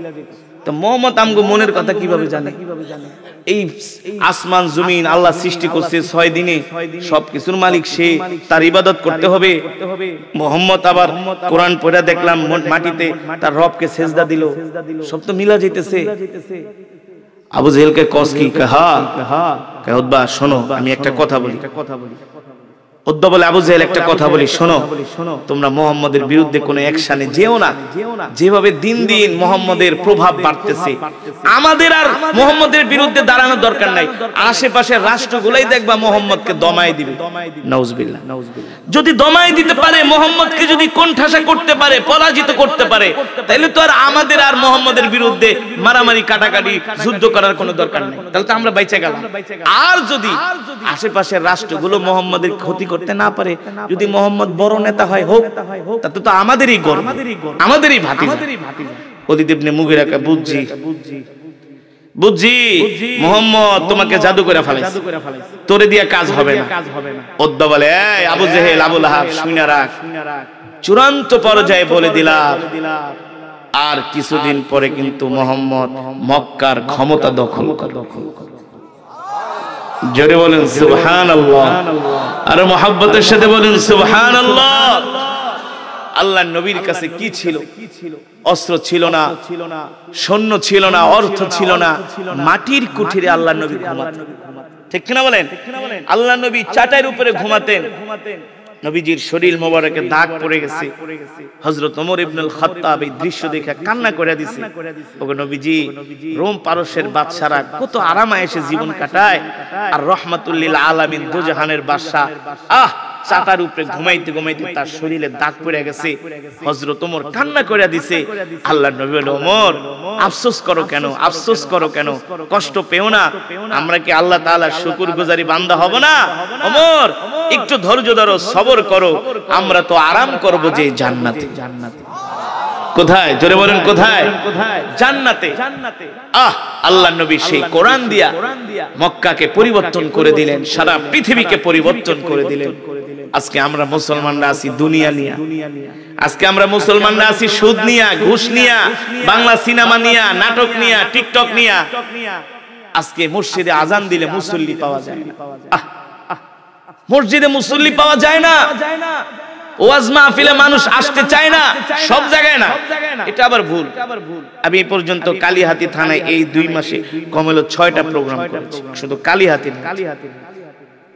তো মুহাম্মদ আমগো মনের কথা কিভাবে জানে? এই আসমান জমিন আল্লাহ সৃষ্টি করছে 6 দিনে, সবকিছুর মালিক সে, তার ইবাদত করতে হবে। মুহাম্মদ আবার কোরআন পড়া দেখলাম মাটিতে তার রবকে সিজদা দিল, সব তো মিলা যাইতেছে। আবু জেহেলকে কস কি? কয় উতবা শোনো, আমি একটা কথা বলি। উতবা বলে, আবু জেহেল একটা কথা বলি, শোনো, তোমরা মুহাম্মদের বিরুদ্ধে কোনো অ্যাকশনে যেও না। যেভাবে দিন দিন মুহাম্মদের প্রভাব বাড়তেছে, আমাদের আর মুহাম্মদের বিরুদ্ধে দাঁড়ানোর দরকার নাই। আশেপাশের রাষ্ট্রগুলাই দেখবা মুহাম্মদকে দমায় দিবে। নাউজুবিল্লাহ। যদি দমায় দিতে পারে, মুহাম্মদকে যদি কোণঠাসা করতে পারে, পরাজিত করতে পারে, তাহলে তো আর আমাদের আর মুহাম্মদের বিরুদ্ধে মারামারি, কাটাকাটি, যুদ্ধ করার কোনো দরকার নেই। তাহলে তো আমরা বাইচে গেলাম। আর যদি আশেপাশের রাষ্ট্রগুলো মুহাম্মদের ক্ষতি করতে না পারে, যদি মুহাম্মদ বড় নেতা হয়, হোক, তাতে তো আমাদেরই গর্ব, আমাদেরই ভাতিজা। ওলীদ ইবনে মুগীরাকে, বুঝছি মুহাম্মদ তোমাকে জাদু করে ফেলাইছে, তোরে দিয়া কাজ হবে না। উতবা বলে, এই আবু জেহেল, আবু লাহাব, শুনে রাখ, চূড়ান্ত পর্যায়ে বলে দিলাম, আর কিছুদিন পরে কিন্তু মুহাম্মদ মক্কার ক্ষমতা দখল করবে। জোরে বলেন সুবহানাল্লাহ, আর মুহাব্বতের সাথে বলেন সুবহানাল্লাহ। আল্লাহর নবীর কাছে কি ছিল? অস্ত্র ছিল না, সৈন্য ছিল না, অর্থ ছিল না, মাটির কুঠিরে আল্লাহর নবী ঘুমাতেন। ঠিক কিনা বলেন? আল্লাহর নবী চাটাইয়ের উপরে ঘুমাতেন। নবীজির শরীর মোবারকে দাগ পড়ে গেছে। হযরত ওমর ইবনুল খাত্তাব এই দৃশ্য দেখে কান্না করে দিয়েছে, ওগো নবীজি, রোম পারস্যের বাদশারা কত আরামে এসে জীবন কাটায়, আর রাহমাতুল লিল আলামিন দুজাহানের বাদশা চাটার উপরে ঘুমাইতে ঘুমাইতে তার শরীরে দাগ পড়ে গেছে। হযরত ওমর কান্না করে দিয়েছে। আল্লাহর নবী বলে, ওমর আফসোস করো কেন, আফসোস করো কেন, কষ্ট পেও না, আমরা কি আল্লাহ তাআলার শুকরগুজারি বান্দা হব না? ওমর একটু ধৈর্য ধরো, সবর করো, আমরা তো আরাম করব যে জান্নাতে। কোথায়? জোরে বলেন কোথায়? জান্নাতে। আল্লাহর নবী সেই কোরআন দিয়া মক্কাকে পরিবর্তন করে দিলেন, সারা পৃথিবীকে পরিবর্তন করে দিলেন। আজকে আমরা মুসলমানরা আছি দুনিয়া নিয়া, আজকে আমরা মুসলমানরা আছি সুদ নিয়া, ঘুষ নিয়া, বাংলা সিনেমা নিয়া, নাটক নিয়া, টিকটক নিয়া। আজকে মসজিদে আজান দিলে মুসল্লি পাওয়া যায় না, মসজিদে মুসল্লি পাওয়া যায় না, ওয়াজ মাহফিলে মানুষ আসতে চায় না, সব জায়গায় না। এটা আবার ভুল। আমি এই পর্যন্ত কালিহাতী থানায় এই 2 মাসে কমল 6টা প্রোগ্রাম করেছি, শুধু কালিহাতী।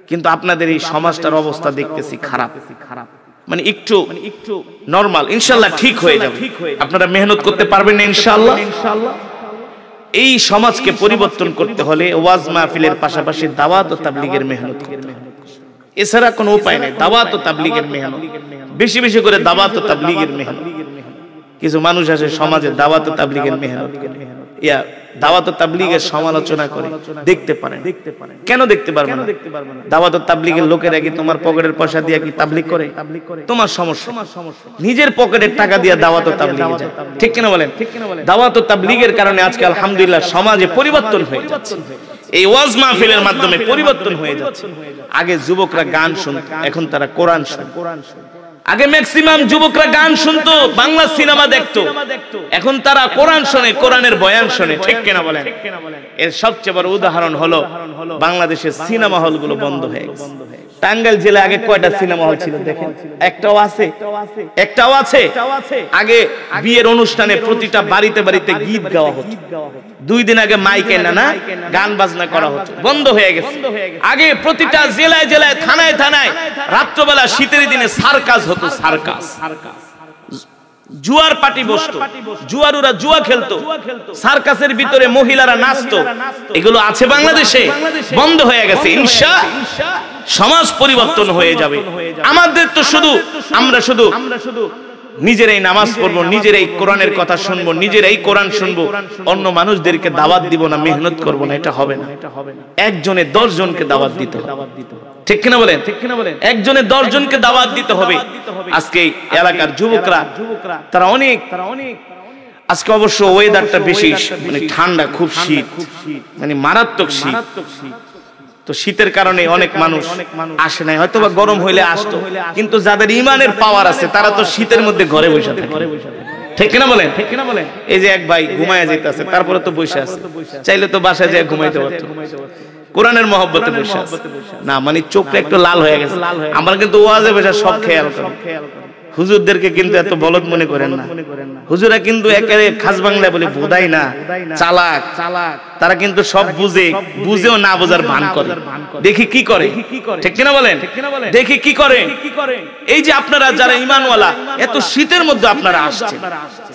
কিন্তু আপনাদের এই সমাজটার অবস্থা দেখতেছি খারাপ, মানে একটু নরমাল। ইনশাআল্লাহ ঠিক হয়ে যাবে, আপনারা মেহনত করতে পারবেন না ইনশাআল্লাহ। এই সমাজকে পরিবর্তন করতে হলে ওয়াজ মাহফিলের পাশাপাশি দাওয়াত ও তাবলীগের মেহনত করতে হবে, এছাড়া কোনো উপায় নেই। দাওয়াত ও তাবলীগের মেহনত, বেশি বেশি করে দাওয়াত ও তাবলীগের মেহনত। কিছু মানুষ আছে সমাজে দাওয়াত ও তাবলীগের মেহনত করে, ইয়া দাওয়াত ও তাবলীগের সমালোচনা করে। দেখতে পারেন, কেন দেখতে পারবেন না? দাওয়াত ও তাবলীগের লোকেরা কি তোমার পকেটের পয়সা দিয়ে কি তাবলীগ করে? তোমার সমস্যা। নিজের পকেটের টাকা দিয়ে দাওয়াত ও তাবলীগে যায়, ঠিক কিনা বলেন? দাওয়াত ও তাবলীগের কারণে আজকে আলহামদুলিল্লাহ সমাজে পরিবর্তন হয়ে যাচ্ছে, এই ওয়াজ মাহফিলের মাধ্যমে পরিবর্তন হয়ে যাচ্ছে। আগে যুবকরা গান শুনতো, এখন তারা কোরআন শুনে। আগে ম্যাক্সিমাম যুবকরা গান শুনতো, বাংলা সিনেমা দেখতো, এখন তারা কোরআন শোনে, কোরআনের বয়ান শোনে, ঠিক কিনা বলেন? এর সবচেয়ে বড় উদাহরণ হলো বাংলাদেশের সিনেমা হলগুলো বন্ধ হয়ে গেছে। টাঙ্গাইল জেলায় আগে কয়টা সিনেমা হল ছিল দেখেন? একটাও আছে? একটাও আছে? আগে বিয়ের অনুষ্ঠানে প্রতিটা বাড়িতে বাড়িতে গীত গাওয়া হতো, 2 দিন আগে মাইকে না গান বাজনা করা হতো, বন্ধ হয়ে গেছে। আগে প্রতিটা জেলায় জেলায়, থানায় থানায় রাত্রবেলা শীতের দিনে সার্কাস হতো, সার্কাস। জুয়ার পার্টি বসতো, জুয়ারুরা জুয়া খেলতো, সার্কাসের ভিতরে মহিলারা নাচতো। এগুলো আছে বাংলাদেশে? বন্ধ হয়ে গেছে। সমাজ পরিবর্তন হয়ে যাবে। আমাদের তো শুধু আমরা শুধু নিজেরাই নামাজ পড়বো, নিজেরাই কোরআনের কথা শুনবো, নিজেরাই কোরআন শুনবো, অন্য মানুষদেরকে দাওয়াত দিব না, মেহনত করবো না, এটা হবে না। একজনে 10 জনকে দাওয়াত দিতে হবে, ঠিক কিনা বলেন? একজনে 10 জনকে দাওয়াত দিতে হবে। আজকে এলাকার যুবকরা তারা অনেক, আজকে অবশ্য ওয়েদারটা বেশি মানে ঠান্ডা, খুব শীত, মানে মারাত্মক শীত। তো শীতের কারণে অনেক মানুষ আসে নাই, হয়তো বা গরম হইলে আসতো, কিন্তু যাদের ইমানের পাওয়ার আছে তারা তো শীতের মধ্যে ঘরে বসে থাকে, ঠিক কিনা বলেন? এই যে এক ভাই ঘুমায় যাইতেছে, তারপরে তো বসে আছে, চাইলে তো বাসায় যায় ঘুমাইতে পারতো, কোরআনের মহব্বতে বসে আছে না, মানে চোখটা একটু লাল হয়ে গেছে। আমরা কিন্তু ওয়াজে বসে সব খেয়াল করি। হুজুরদেরকে কিন্তু এত বলদ মনে করেন না, হুজুরা কিন্তু একেবারে খাস বাংলা বলে বোধাই না, চালাক। তারা কিন্তু সব বুঝে, বুঝেও না বোঝার ভান করে। দেখি কি করে, ঠিক কিনা বলেন? দেখি কি করে। এই যে আপনারা যারা ঈমানওয়ালা, এত শীতের মধ্যে আপনারা আসছেন,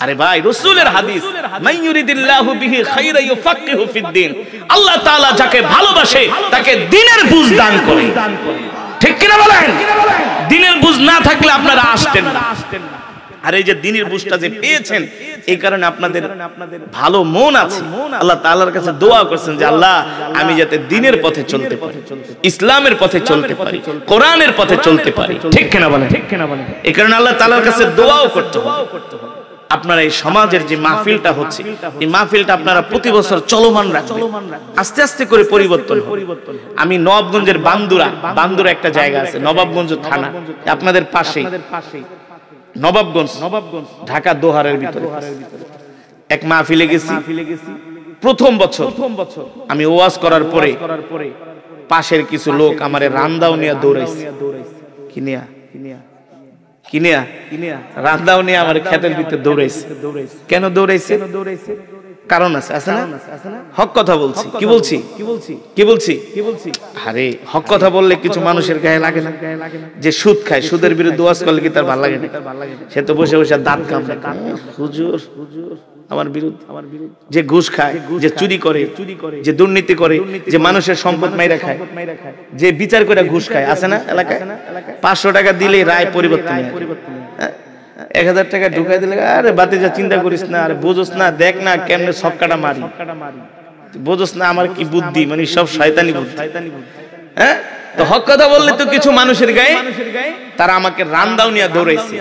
আরে ভাই রাসূলের হাদিস, মাইয়ুরিদিল্লাহু বিহি খায়রা ইউফাক্কিহু ফিদ্দিন, আল্লাহ তাআলা যাকে ভালোবাসে তাকে দ্বীনের বুঝ দান করে, ঠিক কিনা বলেন? দ্বীনের বুঝ না থাকলে আপনারা আসতেন না। আর এই যে দ্বীনের বুঝটা যে পেয়েছেন, এই কারণে আপনাদের ভালো মন আছে। আল্লাহ তাআলার কাছে দোয়া করছেন যে আল্লাহ, আমি যাতে দ্বীনের পথে চলতে পারি, ইসলামের পথে চলতে পারি, কোরআনের পথে চলতে পারি, ঠিক কিনা বলেন? এই কারণে আল্লাহ তাআলার কাছে দোয়াও করতে হবে। আপনারা এই সমাজের যে মাহফিলটা হচ্ছে, এই মাহফিলটা আপনারা প্রতি বছর চলমান রাখবেন, আস্তে আস্তে করে পরিবর্তন হবে। আমি নবাবগঞ্জের বান্দুরা একটা জায়গা আছে, নবাবগঞ্জ থানা, আপনাদের পাশেই, নবাবগঞ্জ ঢাকা দোহারের ভিতরে। এক মাহফিলে গেছি, প্রথম বছর আমি ওয়াজ করার পরে পাশের কিছু লোক আমারে রান্দাও নিয়ে দৌড়াইছে, কিনিয়া রান্দাও নিয়ে আমার ক্ষেতের ভিতরে দৌড়াইছে। কেন দৌড়াইছে? কারণ আছে, আছে না? হক কথা বলছি, কি বলছি? আরে হক কথা বললে কিছু মানুষের গায়ে লাগে না? যে সুদ খায়, সুদের বিরুদ্ধে ওয়াজ করলে কি তার ভালো লাগে না? সে তো বসে বসে দাঁত কামড়ায়, হুজুর আমার বিরুদ্ধে। যে ঘুষ খায়, যে চুরি করে, যে দুর্নীতি করে, যে মানুষের সম্পদ মাইরা খায়, যে বিচার করে ঘুষ খায়, আছে না এলাকায়? 500 টাকা দিলে রায় পরিবর্তন হয়, 1000 টাকা ঢুকাই দিলে আরে বাতিজা চিন্তা করিস না, আরে বুঝোস না, দেখ না কেমনে সবকাটা মারি, বুঝোস না আমার কি বুদ্ধি, মানে সব শয়তানি বুদ্ধি। হ্যাঁ, তো হক কথা বললে তো কিছু মানুষের গায়ে, তারা আমাকে রান্দাও নিয়ে দৌড়াইছে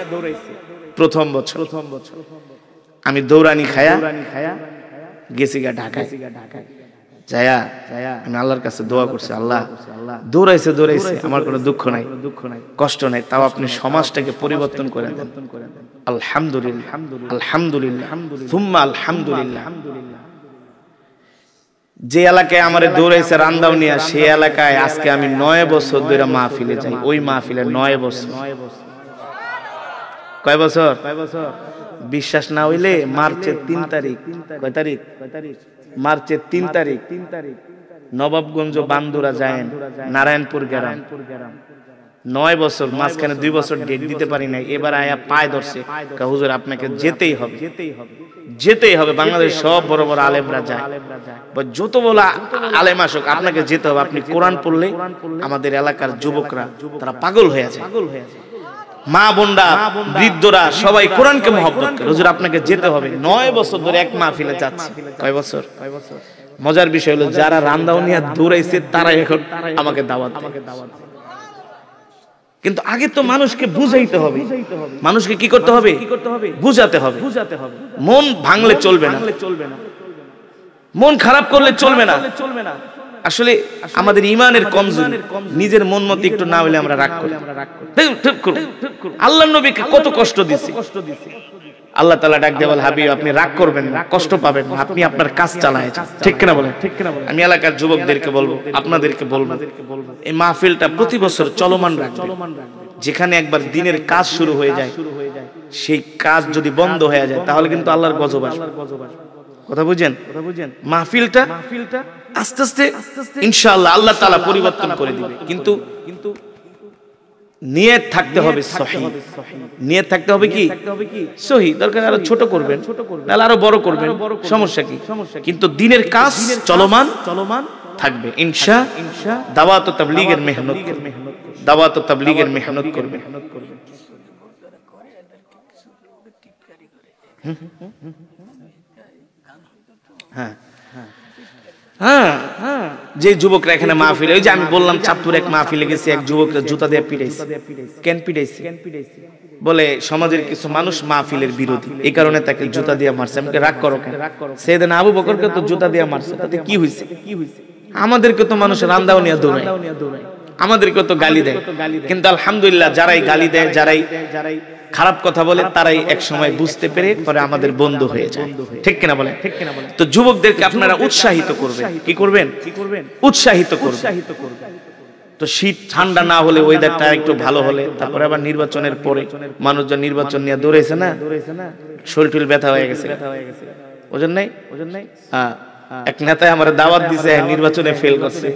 প্রথম বছর। আমি দৌড়ানি খায়া গেছি গা ঢাকায়। যায়া আমি আল্লাহর কাছে দোয়া করছি, আল্লাহ দৌড়াইছে আমার কোনো দুঃখ নাই, কষ্ট নাই, তাও আপনি সমাজটাকে পরিবর্তন করে দেন। আলহামদুলিল্লাহ, আলহামদুলিল্লাহ, সুম্মা আলহামদুলিল্লাহ। যে এলাকায় আমারে দৌড়াইছে রান্দাউনিয়া, সেই এলাকায় আজকে আমি 9 বছর ধরে মাহফিলে যাই। ওই মাহফিলে 9 বছর। কয় বছর? বিশ্বাস না হইলে মার্চের 3 তারিখ, কয় তারিখ? মার্চের 3 তারিখ নবাবগঞ্জ বান্দুরা যায় নারায়ণপুর গ্রাম। 9 বছর, মাঝখানে 2 বছর ডেট দিতে পারি নাই। এবার আয়া পায় ধরছে, হুজুর আপনাকে যেতেই হবে, যেতেই হবে। বাংলাদেশ সব বড় বড় আলেমরা যায়, যত বড় আলেম আসুক আপনাকে যেতে হবে। আপনি কোরআন পড়লে আমাদের এলাকার যুবকরা তারা পাগল হয়ে যায়, মা বোনরা বৃদ্ধরা সবাই কোরআনকে মহব্বত করে। হুজুর আপনাকে যেতে হবে। 9 বছর ধরে এক মাহফিলে যাচ্ছে। কয় বছর? মজার বিষয় হলো যারা রান্দাউনিয়া দৌড়াইছে তারা এখন আমাকে দাওয়াত দেয়। কিন্তু আগে তো মানুষকে বুঝাইতে হবে, মানুষকে কি করতে হবে? বুঝাতে হবে। মন ভাঙলে চলবে না, মন খারাপ করলে চলবে না। আসলে আমাদের ইমানের কমজোরি, নিজের মন মতো একটু না হলে আমরা রাগ করি। আল্লাহর নবীকে কত কষ্ট দিয়েছে, আল্লাহ তাআলা ডাক দিয়ে বলে, হাবিব আপনি রাগ করবেন না, কষ্ট পাবেন না, আপনি আপনার কাজ চালায় যান। ঠিক কিনা বলেন? আমি এলাকার যুবকদেরকে বলবো, আপনাদেরকে বলবো, এই মাহফিলটা প্রতি বছর চলমান রাখবেন। যেখানে একবার দিনের কাজ শুরু হয়ে যায়, সেই কাজ যদি বন্ধ হয়ে যায় তাহলে কিন্তু আল্লাহর গজব আসবে। কথা বুঝেন? মাহফিলটা আস্তে আস্তে ইনশাআল্লাহ আল্লাহ তাআলা পরিবর্তন করে দিবে। কিন্তু নিয়ত থাকতে হবে সহিহ, নিয়ত থাকতে হবে কি? সহিহ। দরকার আরো ছোট করবেন, নাহলে আরো বড় করবেন, সমস্যা কি? কিন্তু দিনের কাজ চলমান থাকবে ইনশাআল্লাহ। দাওয়াত ও তাবলীগের মেহনত করবেন, দাওয়াত ও তাবলীগের মেহনত করবেন। হ্যাঁ হ্যাঁ, যে যুবকরা এখানে মাহফিলে, ওই যে আমি বললাম চাঁদপুর এক মাহফিলে গেছি, এক যুবকরা জুতা দিয়ে পিটাইছে। কেন পিটাইছে? বলে সমাজের কিছু মানুষ মাহফিলের বিরোধী, এই কারণে তাকে জুতা দিয়ে মারছে। আমাকে রাগ করো কেন? সেদিন আবু বকরকে তো জুতা দিয়ে মারছে, তাতে কি হয়েছে? আমাদেরকে তো মানুষ রান্দাউনিয়া দৌড়ায়, আমাদেরকে তো গালি দেয়। কিন্তু আলহামদুলিল্লাহ যারাই গালি দেয়, যারাই খারাপ কথা বলে, তারাই এক সময় বুঝতে পেরে পরে আমাদের বন্ধু হয়ে যায়। ঠিক কিনা বলেন? তো যুবকদেরকে আপনারা উৎসাহিত করবেন। কি করবেন? উৎসাহিত করবেন। তো শীত ঠান্ডা না হলে, ওয়েদারটা একটু ভালো হলে, তারপরে আবার নির্বাচনের পরে মানুষজন নির্বাচন নিয়ে দৌড়েছে না, শরীর টুল ব্যথা হয়ে গেছে, ওজন নাই। হ্যাঁ, এক নেতায় আমার দাওয়াত দিছে, নির্বাচনে ফেল করছে।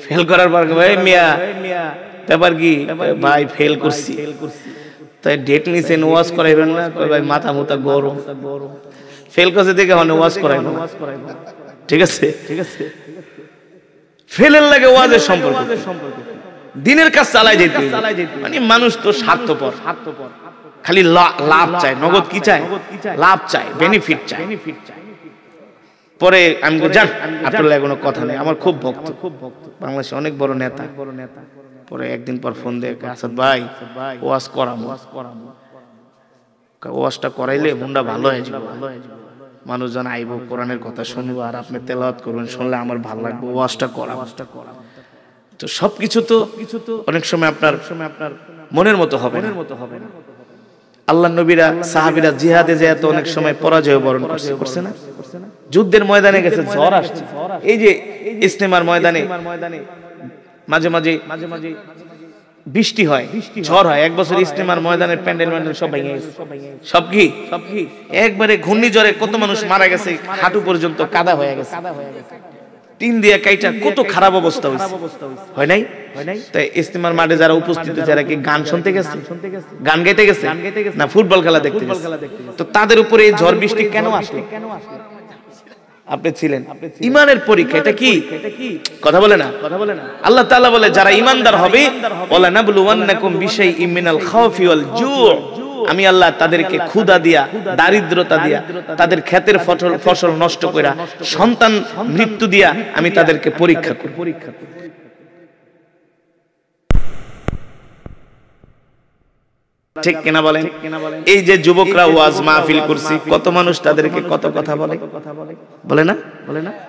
ফেল করার পর ভাই মিয়া ব্যাপার কি? ভাই ফেল করছি, তাই ডেট নিছেন, ওয়াজ করাইবেন না? ভাই মাথা মুথা গরম, ফেল করছে দেখে মানে ওয়াজ করাইব। ঠিক আছে, ফেলের লাগে ওয়াজের সম্পর্ক, দিনের কাজ চালায় যেতে। মানে মানুষ তো স্বার্থপর, খালি লাভ চায়, নগদ কি চায়? লাভ চায়, বেনিফিট চায়। পরে আমি জান আপনার কোনো কথা নেই, আমার খুব ভক্ত, বাংলাদেশে অনেক বড় নেতা। পরে একদিন পর ফোন দিয়ে, আসাদ ভাই ওয়াজ করাম, ওয়াজটা করাইলে মনটা ভালো হয়ে যাবে, মানুষজন আইব, কোরআনের কথা শুনবো, আর আপনি তেলাওয়াত করবেন, শুনলে আমার ভালো লাগবে, ওয়াজটা করাম। তো সবকিছু তো অনেক সময় আপনার মনের মতো হবে না। আল্লাহ নবীরা সাহাবীরা জিহাদে যায় তো অনেক সময় পরাজয় বরণ করছে না? যুদ্ধের ময়দানে গেছে, ঝড় আসছে। এই যে ইস্তেমার ময়দানে মাঝে মাঝে বৃষ্টি হয়, ঝড় হয়। এক বছর ইস্তেমার ময়দানের প্যান্ডেল সব ভেঙে গেছে। সব কি একবারে ঘূর্ণিঝড়ে কত মানুষ মারা গেছে, হাঁটু পর্যন্ত কাদা হয়ে গেছে, টিন দিয়ে কাইটা কত খারাপ অবস্থা হয়েছে, হয় নাই? তাই ইস্তেমার মাঠে যারা উপস্থিত, যারা কি গান শুনতে গেছে, গান গাইতে গেছে না ফুটবল খেলা দেখতে গেছে, তো তাদের উপরে এই ঝড় বৃষ্টি কেন আসলো? আপনি ছিলেন। ইমানের পরীক্ষা এটা কি? কথা বলে না? আল্লাহ তাআলা বলে যারা ঈমানদার হবে, ওয়ালা নাবলুওয়ান্নাকুম বিশাইইম মিনাল খাউফি ওয়াল জু', আমি আল্লাহ তাদেরকে ক্ষুধা দিয়া, দারিদ্রতা দিয়া, তাদের ক্ষেতের ফসল নষ্ট কইরা, সন্তান মৃত্যু দিয়া আমি তাদেরকে পরীক্ষা করি। ঠিক কিনা বলেন? এই যে যুবকরা ওয়াজ মাহফিল করছি, কত মানুষ তাদেরকে কত কথা বলে, বলে না?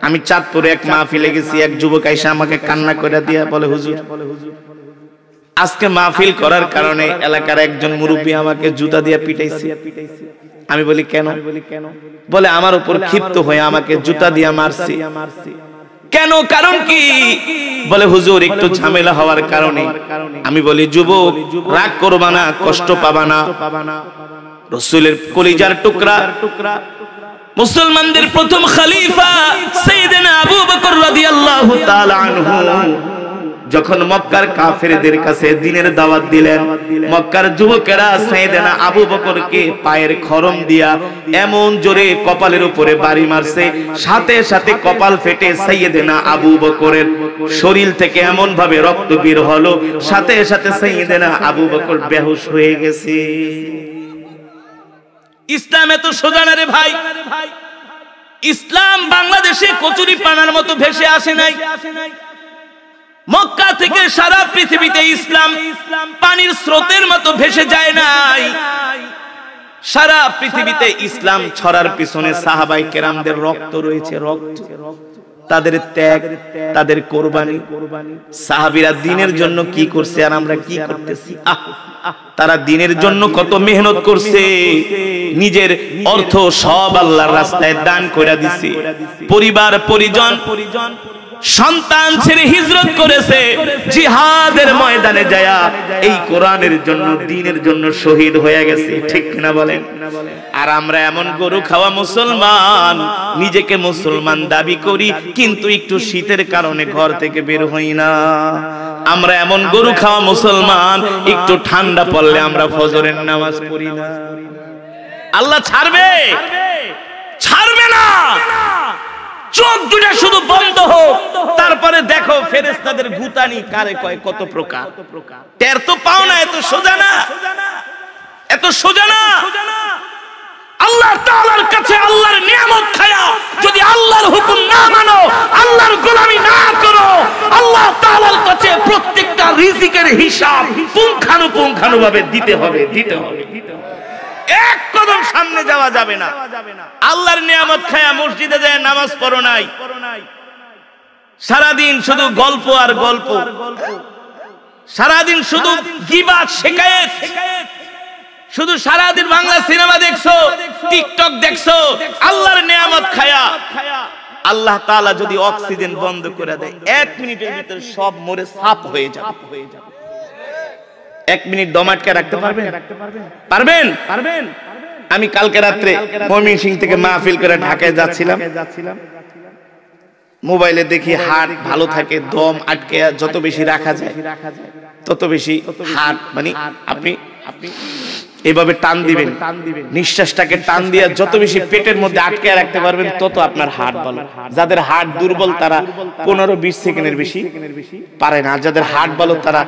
আমি চাঁদপুরে এক মাহফিলে গেছি, এক যুবক এসে আমাকে কান্না করে দিয়া বলে, হুজুর আজকে মাহফিল করার কারণে এলাকার একজন মুরব্বী আমাকে জুতা দিয়ে পিটাইছে। আমি বলি কেন? বলে আমার উপর ক্ষিপ্ত হয়ে আমাকে জুতা দিয়ে মারছে। কেন, কারণ কি? বলে হুজুর একটু ঝামেলা হওয়ার কারণে। আমি বলি যুবক রাগ করবা না, কষ্ট পাবা না। রাসূলের কলিজার টুকরা, মুসলমানদের প্রথম খলিফা সাইয়েদনা আবু বকর রাদিয়াল্লাহু তাআলা আনহু যখন মক্কার কাফেরদের কাছে দ্বীনের দাওয়াত দিলেন, মক্কার যুবকেরা সাইয়েদনা আবু বকরকে পায়ের খরম দিয়া এমন জোরে কপালের উপরে বাড়ি মারছে, সাথে সাথে কপাল ফেটে সাইয়েদনা আবু বকরের শরীর থেকে এমন ভাবে রক্ত বের হলো, সাথে সাথে সাইয়েদনা আবু বকর বেহুশ হয়ে গেছে। ইসলাম এত সোজা না রে ভাই। ইসলাম বাংলাদেশে কচুরি পানার মতো ভেসে আসে নাই। মক্কা থেকে সারা পৃথিবীতে ইসলাম পানির স্রোতের মতো ভেসে যায় নাই। সারা পৃথিবীতে ইসলাম ছড়ার পিছনে সাহাবায়ে কেরামদের রক্ত রয়েছে, রক্ত, তাদের ত্যাগ, তাদের কোরবানি। সাহাবীরা দ্বীনের জন্য কি করছে আর আমরা কি করতেছি? তারা দ্বীনের জন্য কত মেহনত করছে, নিজের অর্থ সব আল্লাহর রাস্তায় দান করে দিছে, পরিবার পরিজন সন্তান ছেড়ে হিজরত করেছে, জিহাদের ময়দানে যায় এই কোরআনের জন্য, দ্বীনের জন্য শহীদ হয়ে গেছে। ঠিক কিনা বলেন? আর আমরা এমন গরু খাওয়া মুসলমান, নিজেকে মুসলমান দাবি করি কিন্তু একটু শীতের কারণে ঘর থেকে বের হই না। আমরা এমন গরু খাওয়া মুসলমান, একটু ঠান্ডা পড়লে আমরা ফজরের নামাজ পড়ি না। আল্লাহ ছাড়বে? ছাড়বে না। চোখ দুটা শুধু বন্ধ হোক, তারপরে দেখো ফেরেশতাদের গুতানি কারে কয় কত প্রকার। টের তো পাও না, এত সোজা না, এত সোজা না। আল্লাহ তাআলার কাছে আল্লাহর নিয়ামত খায়া যদি আল্লাহর হুকুম না মানো, আল্লাহর গোলামি না করো, আল্লাহ তাআলার কাছে প্রত্যেকটা রিজিকের হিসাব পুঙ্খানুপুঙ্খানুভাবে দিতে হবে, দিতে হবে। এক কদম সামনে যাওয়া যাবে না। আল্লাহর নিয়ামত খায়া মসজিদে যায় নামাজ পড়ো নাই, সারাদিন শুধু গল্প আর গল্প, সারাদিন শুধু গীবাত শিকায়েত, শুধু সারাদিন বাংলা সিনেমা দেখছো, টিকটক দেখছো, আল্লাহর নিয়ামত খায়া। আল্লাহ তাআলা যদি অক্সিজেন বন্ধ করে দেয়, 1 মিনিটের ভিতরে সব মরে সাফ হয়ে যাবে। 1 মিনিট দম আটকে রাখতে পারবেন? পারবেন? পারবেন? আমি কালকে রাত্রে ময়মনসিংহ থেকে মাহফিল করে ঢাকায় যাচ্ছিলাম, মোবাইলে দেখি হার্ট ভালো থাকে, দম আটকে যত বেশি রাখা যায় তত বেশি হার্ট, মানে আপনি এভাবে টান দিবেন, নিঃশ্বাসটাকে টান দিয়ে যত বেশি পেটের মধ্যে আটকে রাখতে পারবেন তত আপনার হার্ট ভালো। যাদের হার্ট দুর্বল তারা 15-20 সেকেন্ডের বেশি পারে না, আর যাদের হার্ট ভালো তারা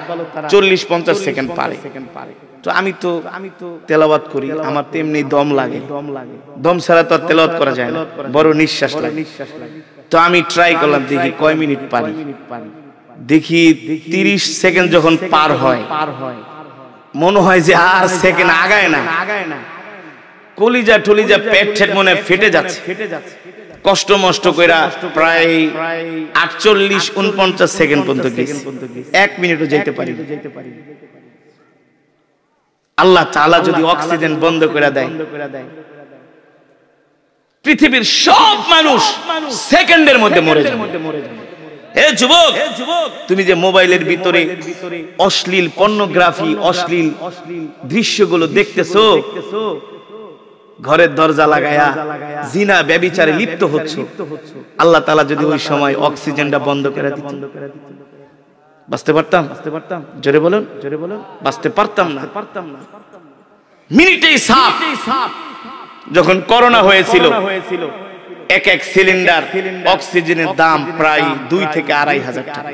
40-50 সেকেন্ড পারে। তো আমি তো তেলাওয়াত করি, আমার তেমনি দম লাগে, দম ছাড়া তো আর তেলাওয়াত করা যায় না, বড় নিঃশ্বাস লাগে। তো আমি ট্রাই করলাম, দেখি কয় মিনিট পারি। দেখি 30 সেকেন্ড যখন পার হয়, মনে হয় যে আর সেকেন্ড আগায় না, কলিজা টলিজা পেট ঠেট মনে ফেটে যাচ্ছে। কষ্ট মষ্ট কইরা প্রায় 48-49 সেকেন্ড পর্যন্ত গেছি, 1 মিনিটও যাইতে পারি। আল্লাহ তাআলা যদি অক্সিজেন বন্ধ করে দেয়, পৃথিবীর সব মানুষ সেকেন্ডের মধ্যে মরে যাবে। হে যুবক, তুমি যে মোবাইলের ভিতরে অশ্লীল পর্নোগ্রাফি, অশ্লীল দৃশ্যগুলো দেখতেছো, ঘরের দরজা লাগায়া জিনা ব্যভিচারে লিপ্ত হচ্ছ, আল্লাহ তাআলা যদি ওই সময় অক্সিজেনটা বন্ধ করে দিত, বাঁচতে পারতাম? জোরে বলুন, জোরে বলুন। বাঁচতে পারতাম না। মিনিটেই সাফ। যখন করোনা হয়েছিল, এক সিলিন্ডার অক্সিজেনের দাম প্রায় 2 থেকে 2,500 টাকা,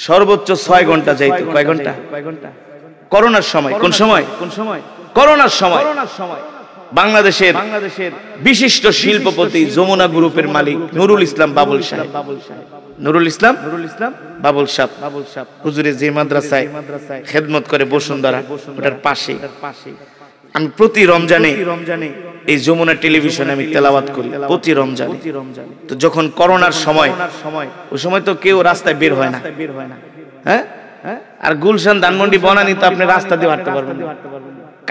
সর্বোচ্চ 6 ঘন্টা যাইত। কয় ঘন্টা? করোনার সময়। কোন সময়? করোনার সময়। বাংলাদেশের বিশিষ্ট শিল্পপতি যমুনা গ্রুপের মালিক নুরুল ইসলাম বাবুল সাহেব, নুরুল ইসলাম বাবুল সাহ হুজুরে যে মাদ্রাসায় খেদমত করে বসুন্ধরা ওটার পাশে আমি প্রতি রমজানে এই যমুনা টেলিভিশনে আমি তেলাওয়াত করি প্রতি রমজানে। তো যখন করোনার সময় ওই সময় তো কেউ রাস্তায় বের হয় না, হ্যাঁ, আর গুলশান ধানমন্ডি বনানী তো আপনি রাস্তা দিয়ে হাঁটতে পারবেন না।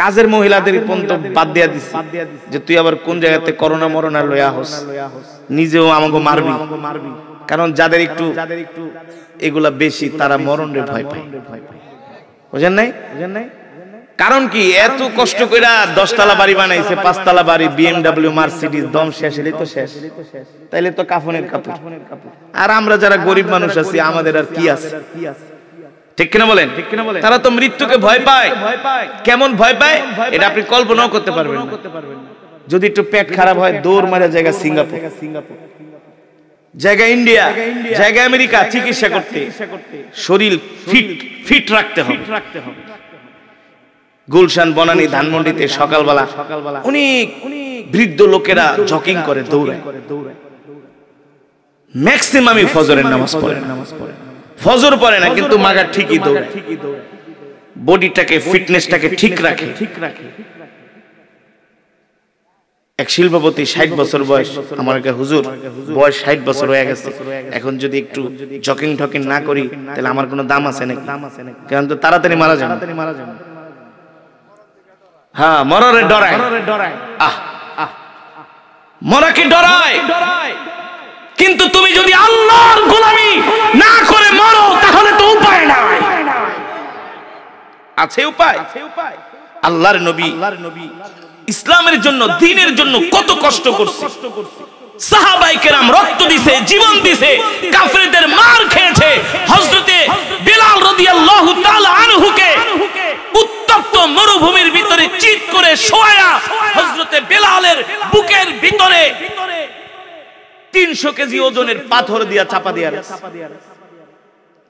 কাজের মহিলাদের পর্যন্ত বাদ দিয়া দিচ্ছে যে তুই আবার কোন জায়গাতে করোনা মরনা লইয়া হোস, নিজেও আমাকে মারবি। কারণ যাদের একটু এগুলা বেশি তারা মরণের ভয় পায়, বুঝেন নাই? কারণ কি এত কষ্ট কইরা 10 তলা বাড়ি বানাইছে, 5 তলা বাড়ি, BMW মার্সিডিজ, দম শেষ হলেই তো শেষ, তাইলে তো কাফনের কাপড়। আর আমরা যারা গরিব মানুষ আছি আমাদের আর কি আছে? ঠিক কিনা বলেন? তারা তো মৃত্যুকে ভয় পায়। কেমন ভয় পায় এটা আপনি কল্পনাও করতে পারবেন না। যদি একটু পেট খারাপ হয় দৌড় মারা জায়গা সিঙ্গাপুর, জায়গা ইন্ডিয়া, জায়গা আমেরিকা চিকিৎসা করতে। শরীর ফিট রাখতে হবে। গুলশান বনানী ধানমন্ডিতে সকালবেলা অনেক বৃদ্ধ লোকেরা জগিং করে, দৌড়ায়। ম্যাক্সিমামই ফজরের নামাজ পড়ে, ফজর পড়ে না কিন্তু মাগা ঠিকই দৌড়ায়, বডিটাকে ফিটনেসটাকে ঠিক রাখে। এক শিল্পপতি 60 বছর বয়স, আমার কাছে হুজুর বয়স 60 বছর হয়ে গেছে, এখন যদি একটু জগিং ঠকিং না করি তাহলে আমার কোনো দাম আছে নাকি? কারণ তো তাড়াতাড়ি মারা যাবে। হ্যাঁ, মরারে ডরায়, মরাকে ডরায়। কিন্তু তুমি যদি আল্লাহর গোলামি না করে মরো তাহলে তো উপায় নাই। আছে উপায়? আল্লাহর নবী ইসলামের জন্য, দ্বীনের জন্য কত কষ্ট করছে। সাহাবায়ে কেরাম রক্ত দিছে, জীবন দিছে, কাফেরদের মার খেয়েছে। হযরতে বিলাল রাদিয়াল্লাহু তাআলা আনহুকে উত্তপ্ত মরুভূমির ভিতরে চিৎ করে শোয়া হযরতে বিলালের বুকের ভিতরে 300 কেজি ওজনের পাথর দিয়া চাপা দিয়া রাখছে।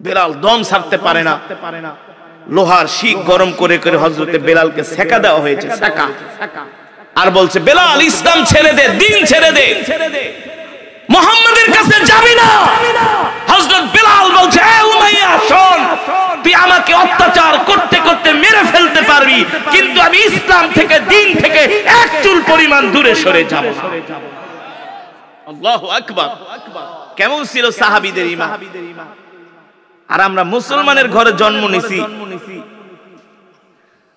বিলাল দম ছাড়তে পারে না। লোহার শিক গরম করে করে হযরতে বিলালকে সেকা দেওয়া হয়েছে, সেকা। আর বলছে বিলাল ইসলাম ছেড়ে দে, দ্বীন ছেড়ে দে, মুহাম্মাদের কাছে যাবি না। হযরত বিলাল বলছে এ উমাইয়া শোন, তুই আমাকে অত্যাচার করতে করতে মেরে ফেলতে পারবি, কিন্তু আমি ইসলাম থেকে, দ্বীন থেকে এক চুল পরিমাণ দূরে সরে যাব। আল্লাহু আকবার। কেমন ছিল সাহাবীদের ঈমান? আর আমরা মুসলমানের ঘরে জন্ম নিছি,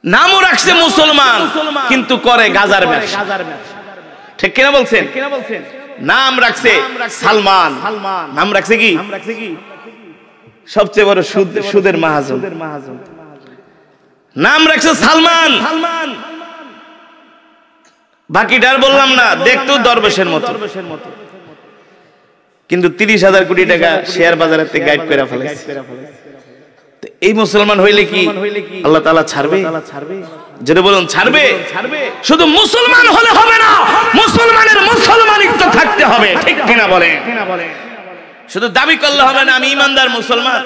নামও রাখছে মুসলমান কিন্তু করে গাজার ব্যবসা। ঠিক কিনা বলছেন? নাম রাখছে সালমান, নাম রাখছে কি সবচেয়ে বড় সুদের মাহাজন, নাম রাখছে সালমান। বাকিটার বললাম না, দেখতেও দরবেশের মতো, কিন্তু 30,000 কোটি টাকা শেয়ার বাজারে গাইড করে ফেলেছে। এই মুসলমান হইলে কি আল্লাহ তাআলা ছাড়বে? যেটা বলুন ছাড়বে। শুধু মুসলমান হলে হবে না, মুসলমানের মুসলমানিত্ব থাকতে হবে। ঠিক কিনা বলেন? শুধু দাবি করলে হবে না আমি ইমানদার মুসলমান,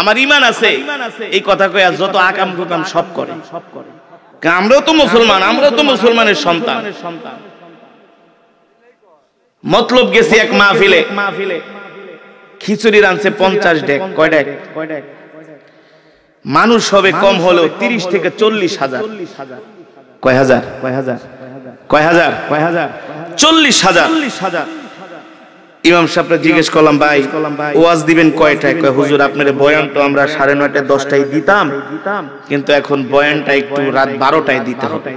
আমার ঈমান আছে, এই কথা কইয়া যত আকাম কুকাম সব করে। আমরাও তো মুসলমান, আমরাও তো মুসলমানের সন্তান। মতলব গেছি এক মাহফিলে, খিচুড়ি রানছে 50 ডেক। কয় ডেক? মানুষ হবে কম হলেও 30 থেকে 40,000। কয় হাজার? 40,000। ইমাম সাহেবরা জিজ্ঞেস করলাম ভাই ওয়াজ দিবেন কয়টায়? কয় হুজুর আপনার বয়ান তো আমরা 9:30 10টায় দিতাম, কিন্তু এখন বয়ানটা একটু রাত 12টায় দিতে হবে।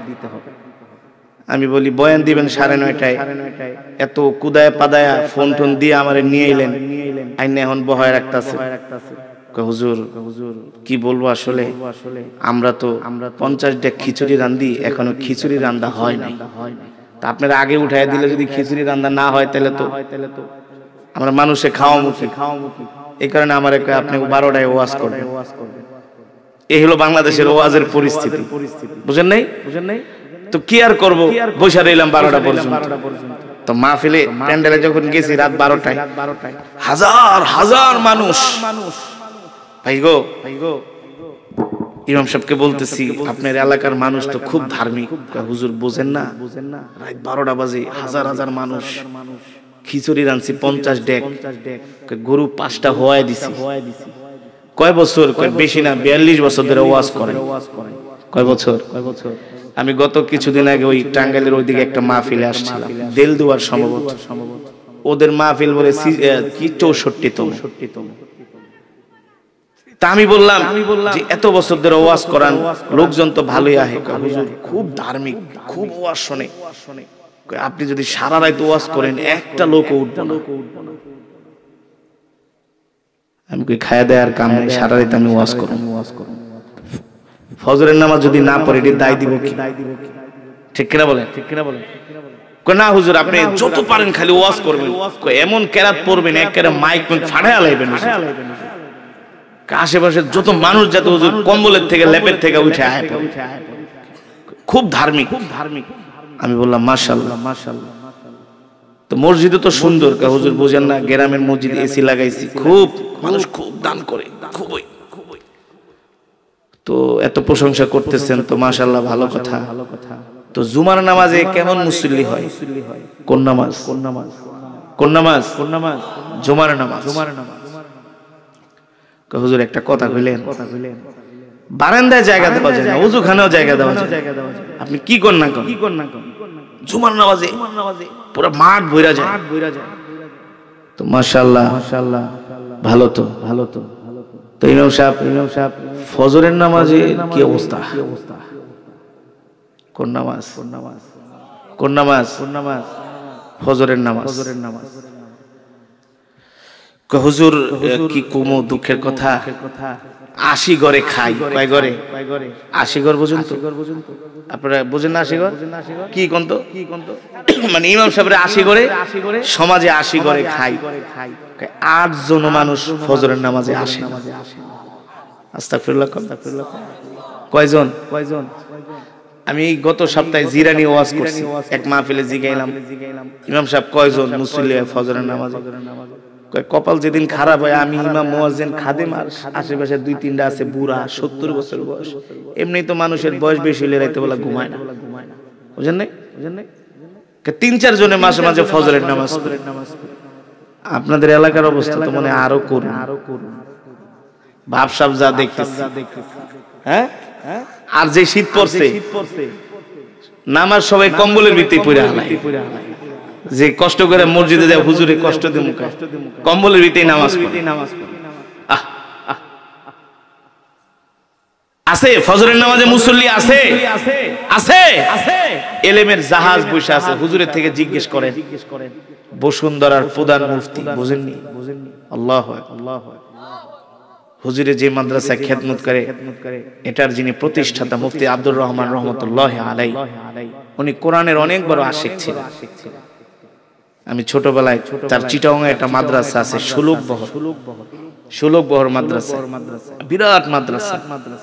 আমি বলি বয়ান দিবেন 9:30টায়, এত কুদায় পাদায়া ফোন টোন দিয়ে আমারে নিয়ে এলেন, আইনে এখন বহায় রাখতাছে। হুজুর কি বলবো, আসলে আমরা তো 50 ডেক খিচুড়ি রান্ধি, এখনো খিচুড়ি রান্না হয় নাই। তা আপনারা আগে উঠাই দিলে যদি খিচুড়ি রান্না না হয় তাহলে তো আমরা মানুষে খাওয়া মুখী। এই কারণে আমার আপনি 12টায় ওয়াজ করবেন। এই হলো বাংলাদেশের ওয়াজের পরিস্থিতি, বুঝেন নাই? তো কি আর করবো, বসে রইলাম 12টা পর্যন্ত। তো মাহফিলে প্যান্ডেলে যখন গেছি রাত 12টায়, হাজার হাজার মানুষ। ভাই গো, ইমাম সাহেবকে বলতেছি আপনার এলাকার মানুষ তো খুব ধার্মিক। হুজুর বোঝেন না, রাত 12টা বাজে হাজার হাজার মানুষ, খিচুড়ি রাঁধছি 50 ডেক, গরু 5টা হওয়ায় দিছি। কয় বছর? কয় বেশি না, 42 বছর ধরে ওয়াজ করে। কয় বছর? আমি গত কিছুদিন আগে ওই টাঙ্গাইলের ওইদিকে একটা মাহফিলে আসছিলাম, দেলদুয়ার সম্ভবত, ওদের মাহফিল বলে কি 64তম। তা আমি বললাম যে এত বছর ধরে ওয়াজ করান, লোকজন তো ভালোই আহে, হুজুর খুব ধার্মিক, খুব ওয়াজ শোনে, আপনি যদি সারা রাত ওয়াজ করেন একটা লোক উঠবে না। আমি কই খায়া দেয় আর কাম নাই, সারা রাত আমি ওয়াজ করব। ফজরের নামাজ যদি না পড়ে এর দায় দিব কি? ঠিক কিনা বলেন? কই না হুজুর আপনি যত পারেন খালি ওয়াজ করবেন, কই এমন কেরাত পড়বেন একেবারে মাইক ফাড়ায়া লাইবেন। আশেপাশে যত মানুষ যাতে হুজুর কম্বলের থেকে লেপের থেকে উঠে আয়, খুব ধার্মিক। আমি বললাম মাশাআল্লাহ। তো মসজিদও তো সুন্দর, হুজুর বুঝেন না, গ্রামের মসজিদ এসি লাগাইছি, খুব মানুষ খুব দান করে, খুবই। তো এত প্রশংসা করতেছেন তো মাশাআল্লাহ, ভালো কথা। তো জুমার নামাজে কেমন মুসল্লি হয়? কোন নামাজ? জুমার নামাজ। হুজুর একটা কথা কইলেন, বারান্দায় জায়গা দেওয়া যায় না, ওযুখানেও জায়গা দেওয়া যায়। আপনি কি করেন না করেন, জুমার নামাজে পুরো মাঠ ভইরা যায়। তো মাশাআল্লাহ ভালো তো। তো ইমাম সাহেব ফজরের নামাজে কি অবস্থা? কোন নামাজ? ফজরের নামাজ। হুজুর কি কুমো দুঃখের কথা, 80 ঘরে খাই। কয় ঘরে? 80 ঘর। বুঝুন তো আপনারা, বুঝেন না 80 ঘর কি কোন তো? মানে ইমাম সাহেবের 80 ঘরে, সমাজে 80 ঘরে খাই। 8 জন মানুষ ফজরের নামাজে আসে। আস্তাগফিরুল্লাহ। কয়জন? আমি গত সপ্তাহে জিরানি ওয়াজ করছি, এক মাহফিলে জিগাইলাম, ইমাম সাহেব কয়জন মুসল্লি ফজরের নামাজে? কপাল যেদিন খারাপ হয়, আমি ইমাম, মুয়াজ্জিন, খাদেম, আর আশেপাশে 2-3টা আছে বুড়া, 70 বছর বয়স। এমনি তো মানুষের বয়স বেশি হলে রাতে বেলা ঘুমায় না, বুঝেন নাই? 3-4 জনে মাঝে মাঝে ফজরের নামাজ পড়ে। আপনাদের এলাকার অবস্থা তো মনে আরো করুন, ভাবসাব যা দেখতেছি। হ্যাঁ, আর যে শীত পড়ছে, নামাজ সবাই কম্বলের ভিতরে পড়ে হালায়। যে কষ্ট করে মসজিদে যায়, হুজুরে কষ্ট দিয়ে মুখে কম্বলের ভিতরে নামাজ পড়ে। আছে ফজরের নামাজে মুসল্লি আছে, এলেমের জাহাজ বসে আছে। হুজুরের থেকে জিজ্ঞেস করেন, বসুন্ধরার প্রধান মুফতি, বুঝেননি? আল্লাহু আকবার। হুজুরে যে মাদ্রাসায় খেদমত করে, এটার যিনি প্রতিষ্ঠাতা মুফতি আব্দুর রহমান রহমতুল্লাহ আলাইহি, উনি কোরআনের অনেক বড় আশিক ছিলেন। আমি ছোটবেলায় তার চিটাগাং একটা মাদ্রাসা আছে, ষোলকবহর মাদ্রাসা, বিরাট মাদ্রাসা।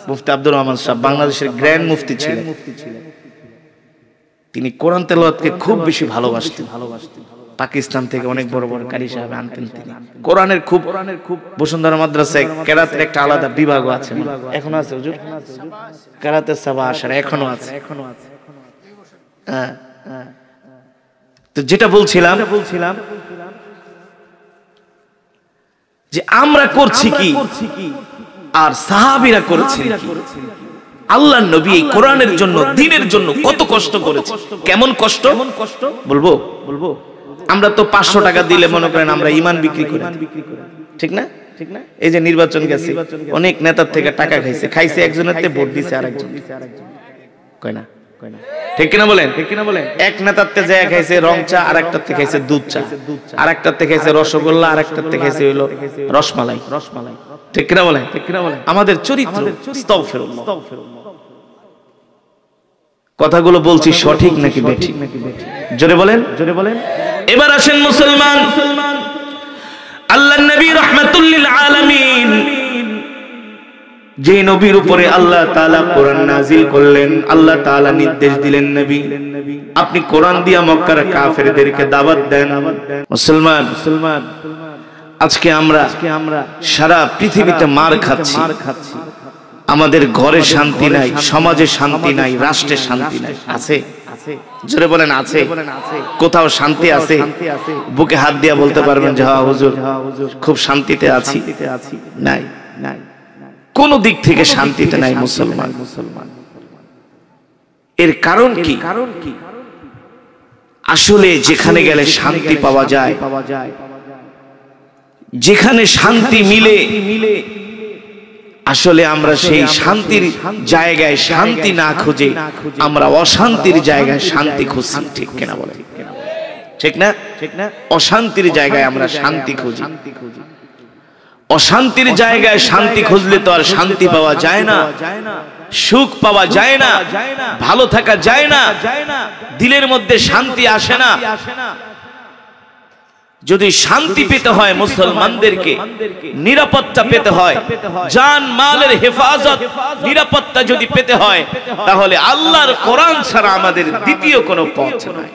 মুফতি আব্দুর রহমান সাহেব বাংলাদেশের গ্র্যান্ড মুফতি ছিলেন। তিনি কোরআন তেলাওয়াতকে খুব বেশি ভালোবাসতেন। পাকিস্তান থেকে অনেক বড় বড় কারি সাহেব আনতেন তিনি। কোরআনের খুব বসুন্ধরা মাদ্রাসায় কেরাতের একটা আলাদা বিভাগ আছে, এখনো আছে হুজুর, কেরাতে সাবা আশারা এখনো আছে। হ্যাঁ, তো যেটা বলছিলাম যে আমরা করছি কি আর সাহাবীরা করেছেন কি? আল্লাহর নবী এই কোরআনের জন্য, দ্বীনের জন্য কত কষ্ট করেছে। কেমন কষ্ট বলবো? আমরা তো 500 টাকা দিলে মনে করেন আমরা ঈমান বিক্রি করি, ঠিক না? এই যে নির্বাচন গেছে, অনেক নেতার থেকে টাকা খাইছে, একজনের তে ভোট দিছে আরেকজন, কয় না? ঠিক কিনা বলেন? এক নেতার তে যায় খাইছে রং চা, আরেকটার তে খাইছে দুধ চা, আরেকটার তে খাইছে রসগোল্লা, আরেকটার তে খাইছে হইলো রসমালাই। ঠিক কিনা বলেন? আমাদের চরিত্র, আস্তাগফিরুল্লাহ। কথাগুলো বলছি সঠিক নাকি বেঠিক? জোরে বলেন। এবার আসেন মুসলমান, আল্লাহর নবী রাহমাতুল লিল আলামিন, যে নবীর উপরে আল্লাহ তাআলা কোরআন নাযিল করলেন, আল্লাহ তাআলা নির্দেশ দিলেন, নবী আপনি কোরআন দিয়া মক্কার কাফেরদেরকে দাওয়াত দেন। মুসলমান, আজকে আমরা সারা পৃথিবীতে মার খাচ্ছি, আমাদের ঘরে শান্তি নাই, সমাজে শান্তি নাই, রাষ্ট্রে শান্তি নাই। আছে জোরে বলেন আছে? কোথাও শান্তি আছে? বুকে হাত দিয়া বলতে পারবেন যে হ্যাঁ হুজুর খুব শান্তিতে আছি? নাই, কোন দিক থেকে শান্তিতে নাই মুসলমান। এর কারণ কি? আসলে যেখানে গেলে শান্তি পাওয়া যায়, যেখানে শান্তি মিলে, আসলে আমরা সেই শান্তির জায়গায় শান্তি না খুঁজে আমরা অশান্তির জায়গায় শান্তি খুঁজছি। ঠিক কিনা বলেন? ঠিক না? অশান্তির জায়গায় আমরা শান্তি খুঁজি। অশান্তির জায়গায় শান্তি খুঁজলে তো আর শান্তি পাওয়া যায় না, সুখ পাওয়া যায় না, ভালো থাকা যায় না, দিলের মধ্যে শান্তি আসে না। যদি শান্তি পেতে হয় মুসলমানদেরকে নিরাপত্তা পেতে হয়, জান মালের হেফাজত নিরাপত্তা যদি পেতে হয়, তাহলে আল্লাহর কোরআন ছাড়া আমাদের দ্বিতীয় কোনো পথ নাই।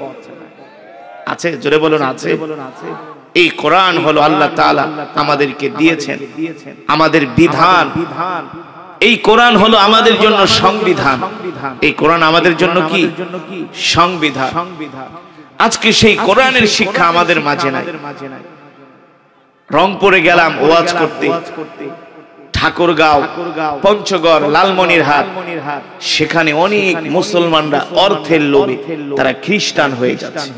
আছে? জোরে বলুন আছে? এই কোরআন হলো আল্লাহ তাআলা আমাদেরকে দিয়েছেন আমাদের বিধান। এই কোরআন হলো আমাদের জন্য সংবিধান। এই কোরআন আমাদের জন্য কি? সংবিধান। আজকে সেই কোরআনের শিক্ষা আমাদের মাঝে নাই। রংপুরে গেলাম ওয়াজ করতে, ঠাকুরগাঁও, পঞ্চগড়, লালমনিরহাট, সেখানে অনেক মুসলমানরা অর্থের লোভে তারা খ্রিস্টান হয়ে যাচ্ছে।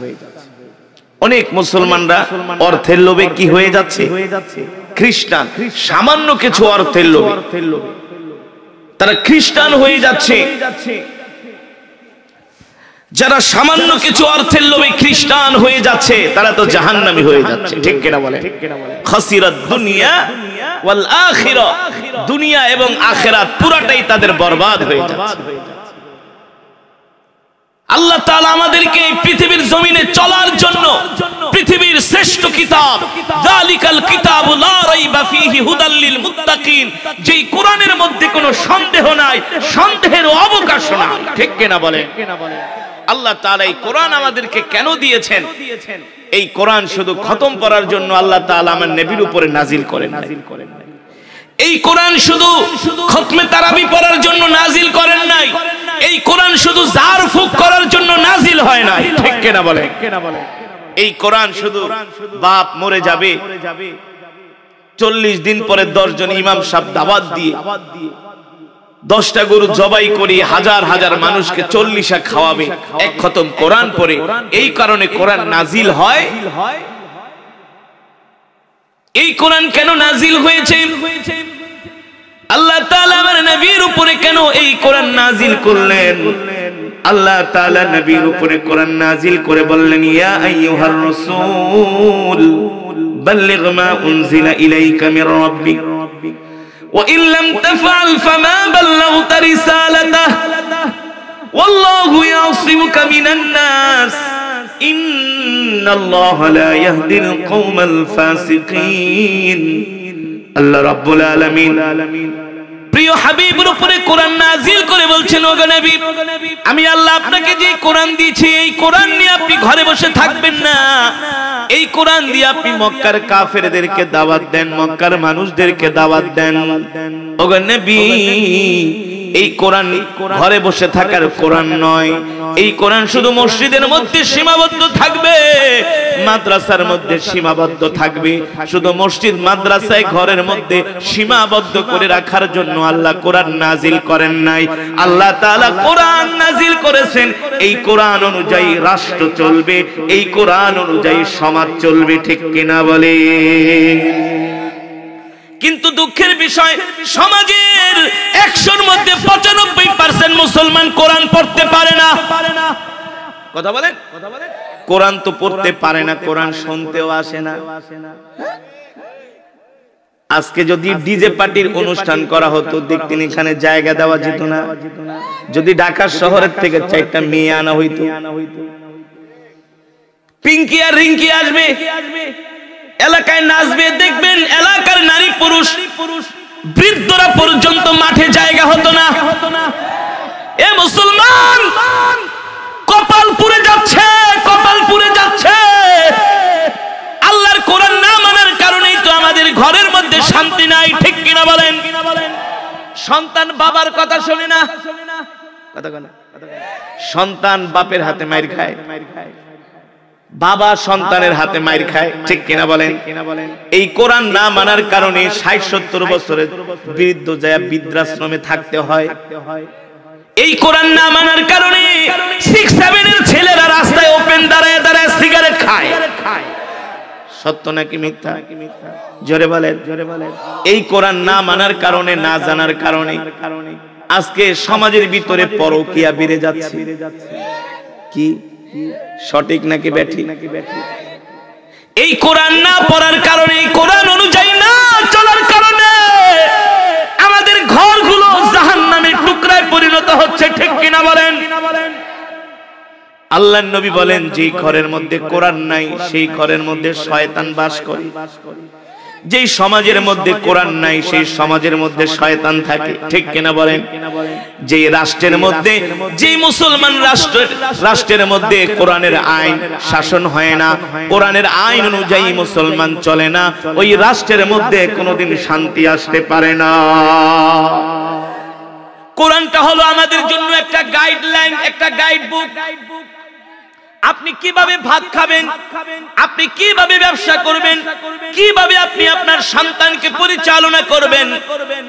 অনেক মুসলমানরা অর্থের লোভে কি হয়ে যাচ্ছে? খ্রিস্টান। সামান্য কিছু অর্থের লোভে তারা খ্রিস্টান হয়ে যাচ্ছে। যারা সামান্য কিছু অর্থের লোভে খ্রিস্টান হয়ে যাচ্ছে তারা তো জাহান্নামী হয়ে যাচ্ছে। ঠিক কিনা বলেন? খাসিরাত দুনিয়া ওয়াল আখিরা, দুনিয়া এবং আখিরাত পুরাটাই তাদের বরবাদ হয়ে যাচ্ছে। আল্লাহ তাআলা আমাদেরকে এই পৃথিবীর জমিনে চলার জন্য পৃথিবীর শ্রেষ্ঠ কিতাব যালিকাল কিতাবু লা রাইবা ফীহি হুদাল লিল মুত্তাকিন, যেই কোরআনের মধ্যে কোনো সন্দেহ নাই, সন্দেহের অবকাশ নাই। ঠিক কিনা বলেন? আল্লাহ তাআলা এই কোরআন আমাদেরকে কেন দিয়েছেন? এই কোরআন শুধু খতম করার জন্য আল্লাহ তাআলা আমার নবীর উপরে নাজিল করেন। এই কোরআন শুধু খতমে তারাবি পড়ার জন্য নাজিল করেন নাই। এই কোরআন শুধু জার ফুক করার জন্য নাজিল হয় নাই। ঠিক কিনা বলেন? এই কোরআন শুধু বাপ মরে যাবে 40 দিন পরে 10 জন ইমাম সাহেব দাওয়াত দিয়ে 10টা গরু জবাই করে হাজার হাজার মানুষকে 40 খাওয়াবে, এক খতম কোরআন পড়ে, এই কারণে কোরআন নাজিল হয়। এই কোরআন কেন নাজিল হয়েছে? আল্লাহ তাআলা আমার নবীর উপরে কেন এই কোরআন নাজিল করলেন? আল্লাহ তাআলা নবীর উপরে কোরআন নাজিল করে বললেন, ইয়া আইয়ুহার রাসূল বাল্লিগ মা উনজিলা ইলাইকা মির রাব্বিক ওয়া ইন লাম তাফআল ফামা বাল্লাগতা রিসালাতাহু ওয়াল্লাহু ইয়াসিমুকা মিনান নাস ইন্নাল্লাহা লা ইয়াহদিল কওমাল ফাসিকিন। আল্লাহ রাব্বুল আলামিন প্রিয় হাবিবের উপরে কোরআন নাজিল করে বলছেন, ওগো নবী, আমি আল্লাহ আপনাকে যে কোরআন দিয়েছি এই কোরআন নিয়ে আপনি ঘরে বসে থাকবেন না। এই কোরআন দিয়ে আপনি মক্কার কাফেরদেরকে দাওয়াত দেন, মক্কার মানুষদেরকে দাওয়াত দেন। ওগো নবী, এই কোরআন ঘরে বসে থাকার কোরআন নয়। এই কোরআন শুধু মসজিদের মধ্যে সীমাবদ্ধ থাকবে, মাদ্রাসার মধ্যে সীমাবদ্ধ থাকবে। শুধু মসজিদ মাদ্রাসায় ঘরের মধ্যে সীমাবদ্ধ করে রাখার জন্য আল্লাহ কোরআন নাজিল করেন নাই। আল্লাহ তাআলা কোরআন নাজিল করেছেন, এই কোরআন অনুযায়ী রাষ্ট্র চলবে, এই কোরআন অনুযায়ী সমাজ চলবে। ঠিক কিনা বলে? কিন্তু দুঃখের বিষয়, সমাজের 100-র মধ্যে 95% মুসলমান কোরআন পড়তে পারে না। কথা বলেন? কোরআন তো পড়তে পারে না, কোরআন শুনতেও আসে না। আজকে যদি ডিজে পার্টির অনুষ্ঠান করা হতো, দেখতেন এখানে জায়গা দেওয়া যেত না। যদি ঢাকা শহরের থেকে 4টা মেয়ে আনা হইতো, পিঙ্কি আর রিঙ্কি আসবে, এলাকায় নাচবে, দেখবেন এলাকার নারী পুরুষ বৃদ্ধরা পর্যন্ত মাঠে জায়গা হতো না। এ মুসলমান, কপাল পুড়ে যাচ্ছে, কপাল পুড়ে যাচ্ছে। আল্লাহর কোরআন না মানার কারণেই তো আমাদের ঘরের মধ্যে শান্তি নাই। ঠিক কিনা বলেন? সন্তান বাবার কথা শোনে না, সন্তান বাপের হাতে মাইর খায়, বাবা সন্তানের হাতে মাইর খায়, ঠিক কিনা বলেন? এই কোরআন না মানার কারণে 60-70 বছরের বৃদ্ধ যায় বৃদ্ধাশ্রমে থাকতে হয়। এই কোরআন না মানার কারণে 6-7 এর ছেলেরা রাস্তায় ওপেন দাঁড়ায় দাঁড়ায় সিগারেট খায়। সত্য নাকি মিথ্যা? জোরে বলেন। এই কোরআন না মানার কারণে, না জানার কারণে আজকে সমাজের ভিতরে পরকীয়া বেড়ে যাচ্ছে। কি সঠিক নাকি ব্যাঠিক? এই কোরআন না পড়ার কারণে, এই কোরআন অনুযায়ী না চলার কারণে আমাদের ঘরগুলো জাহান্নামের টুকরায় পরিণত হচ্ছে, ঠিক কিনা বলেন? আল্লাহর নবী বলেন, যে ঘরের মধ্যে কোরআন নাই সেই ঘরের মধ্যে শয়তান বাস করে। যেই সমাজের মধ্যে কোরআন নাই সেই সমাজের মধ্যে শয়তান থাকে, ঠিক কিনা বলেন? যে রাষ্ট্রের মধ্যে, যে মুসলমান রাষ্ট্রের মধ্যে কোরআনের আইন শাসন হয় না, কোরআনের আইন অনুযায়ী মুসলমান চলে না, ওই রাষ্ট্রের মধ্যে কোনোদিন শান্তি আসতে পারে না। কোরআনটা হলো আমাদের জন্য একটা গাইডলাইন, একটা গাইড বুক। আপনি কিভাবে ভাত খাবেন, আপনি কিভাবে ব্যবসা করবেন, কিভাবে আপনি আপনার সন্তানকে পরিচালনা করবেন,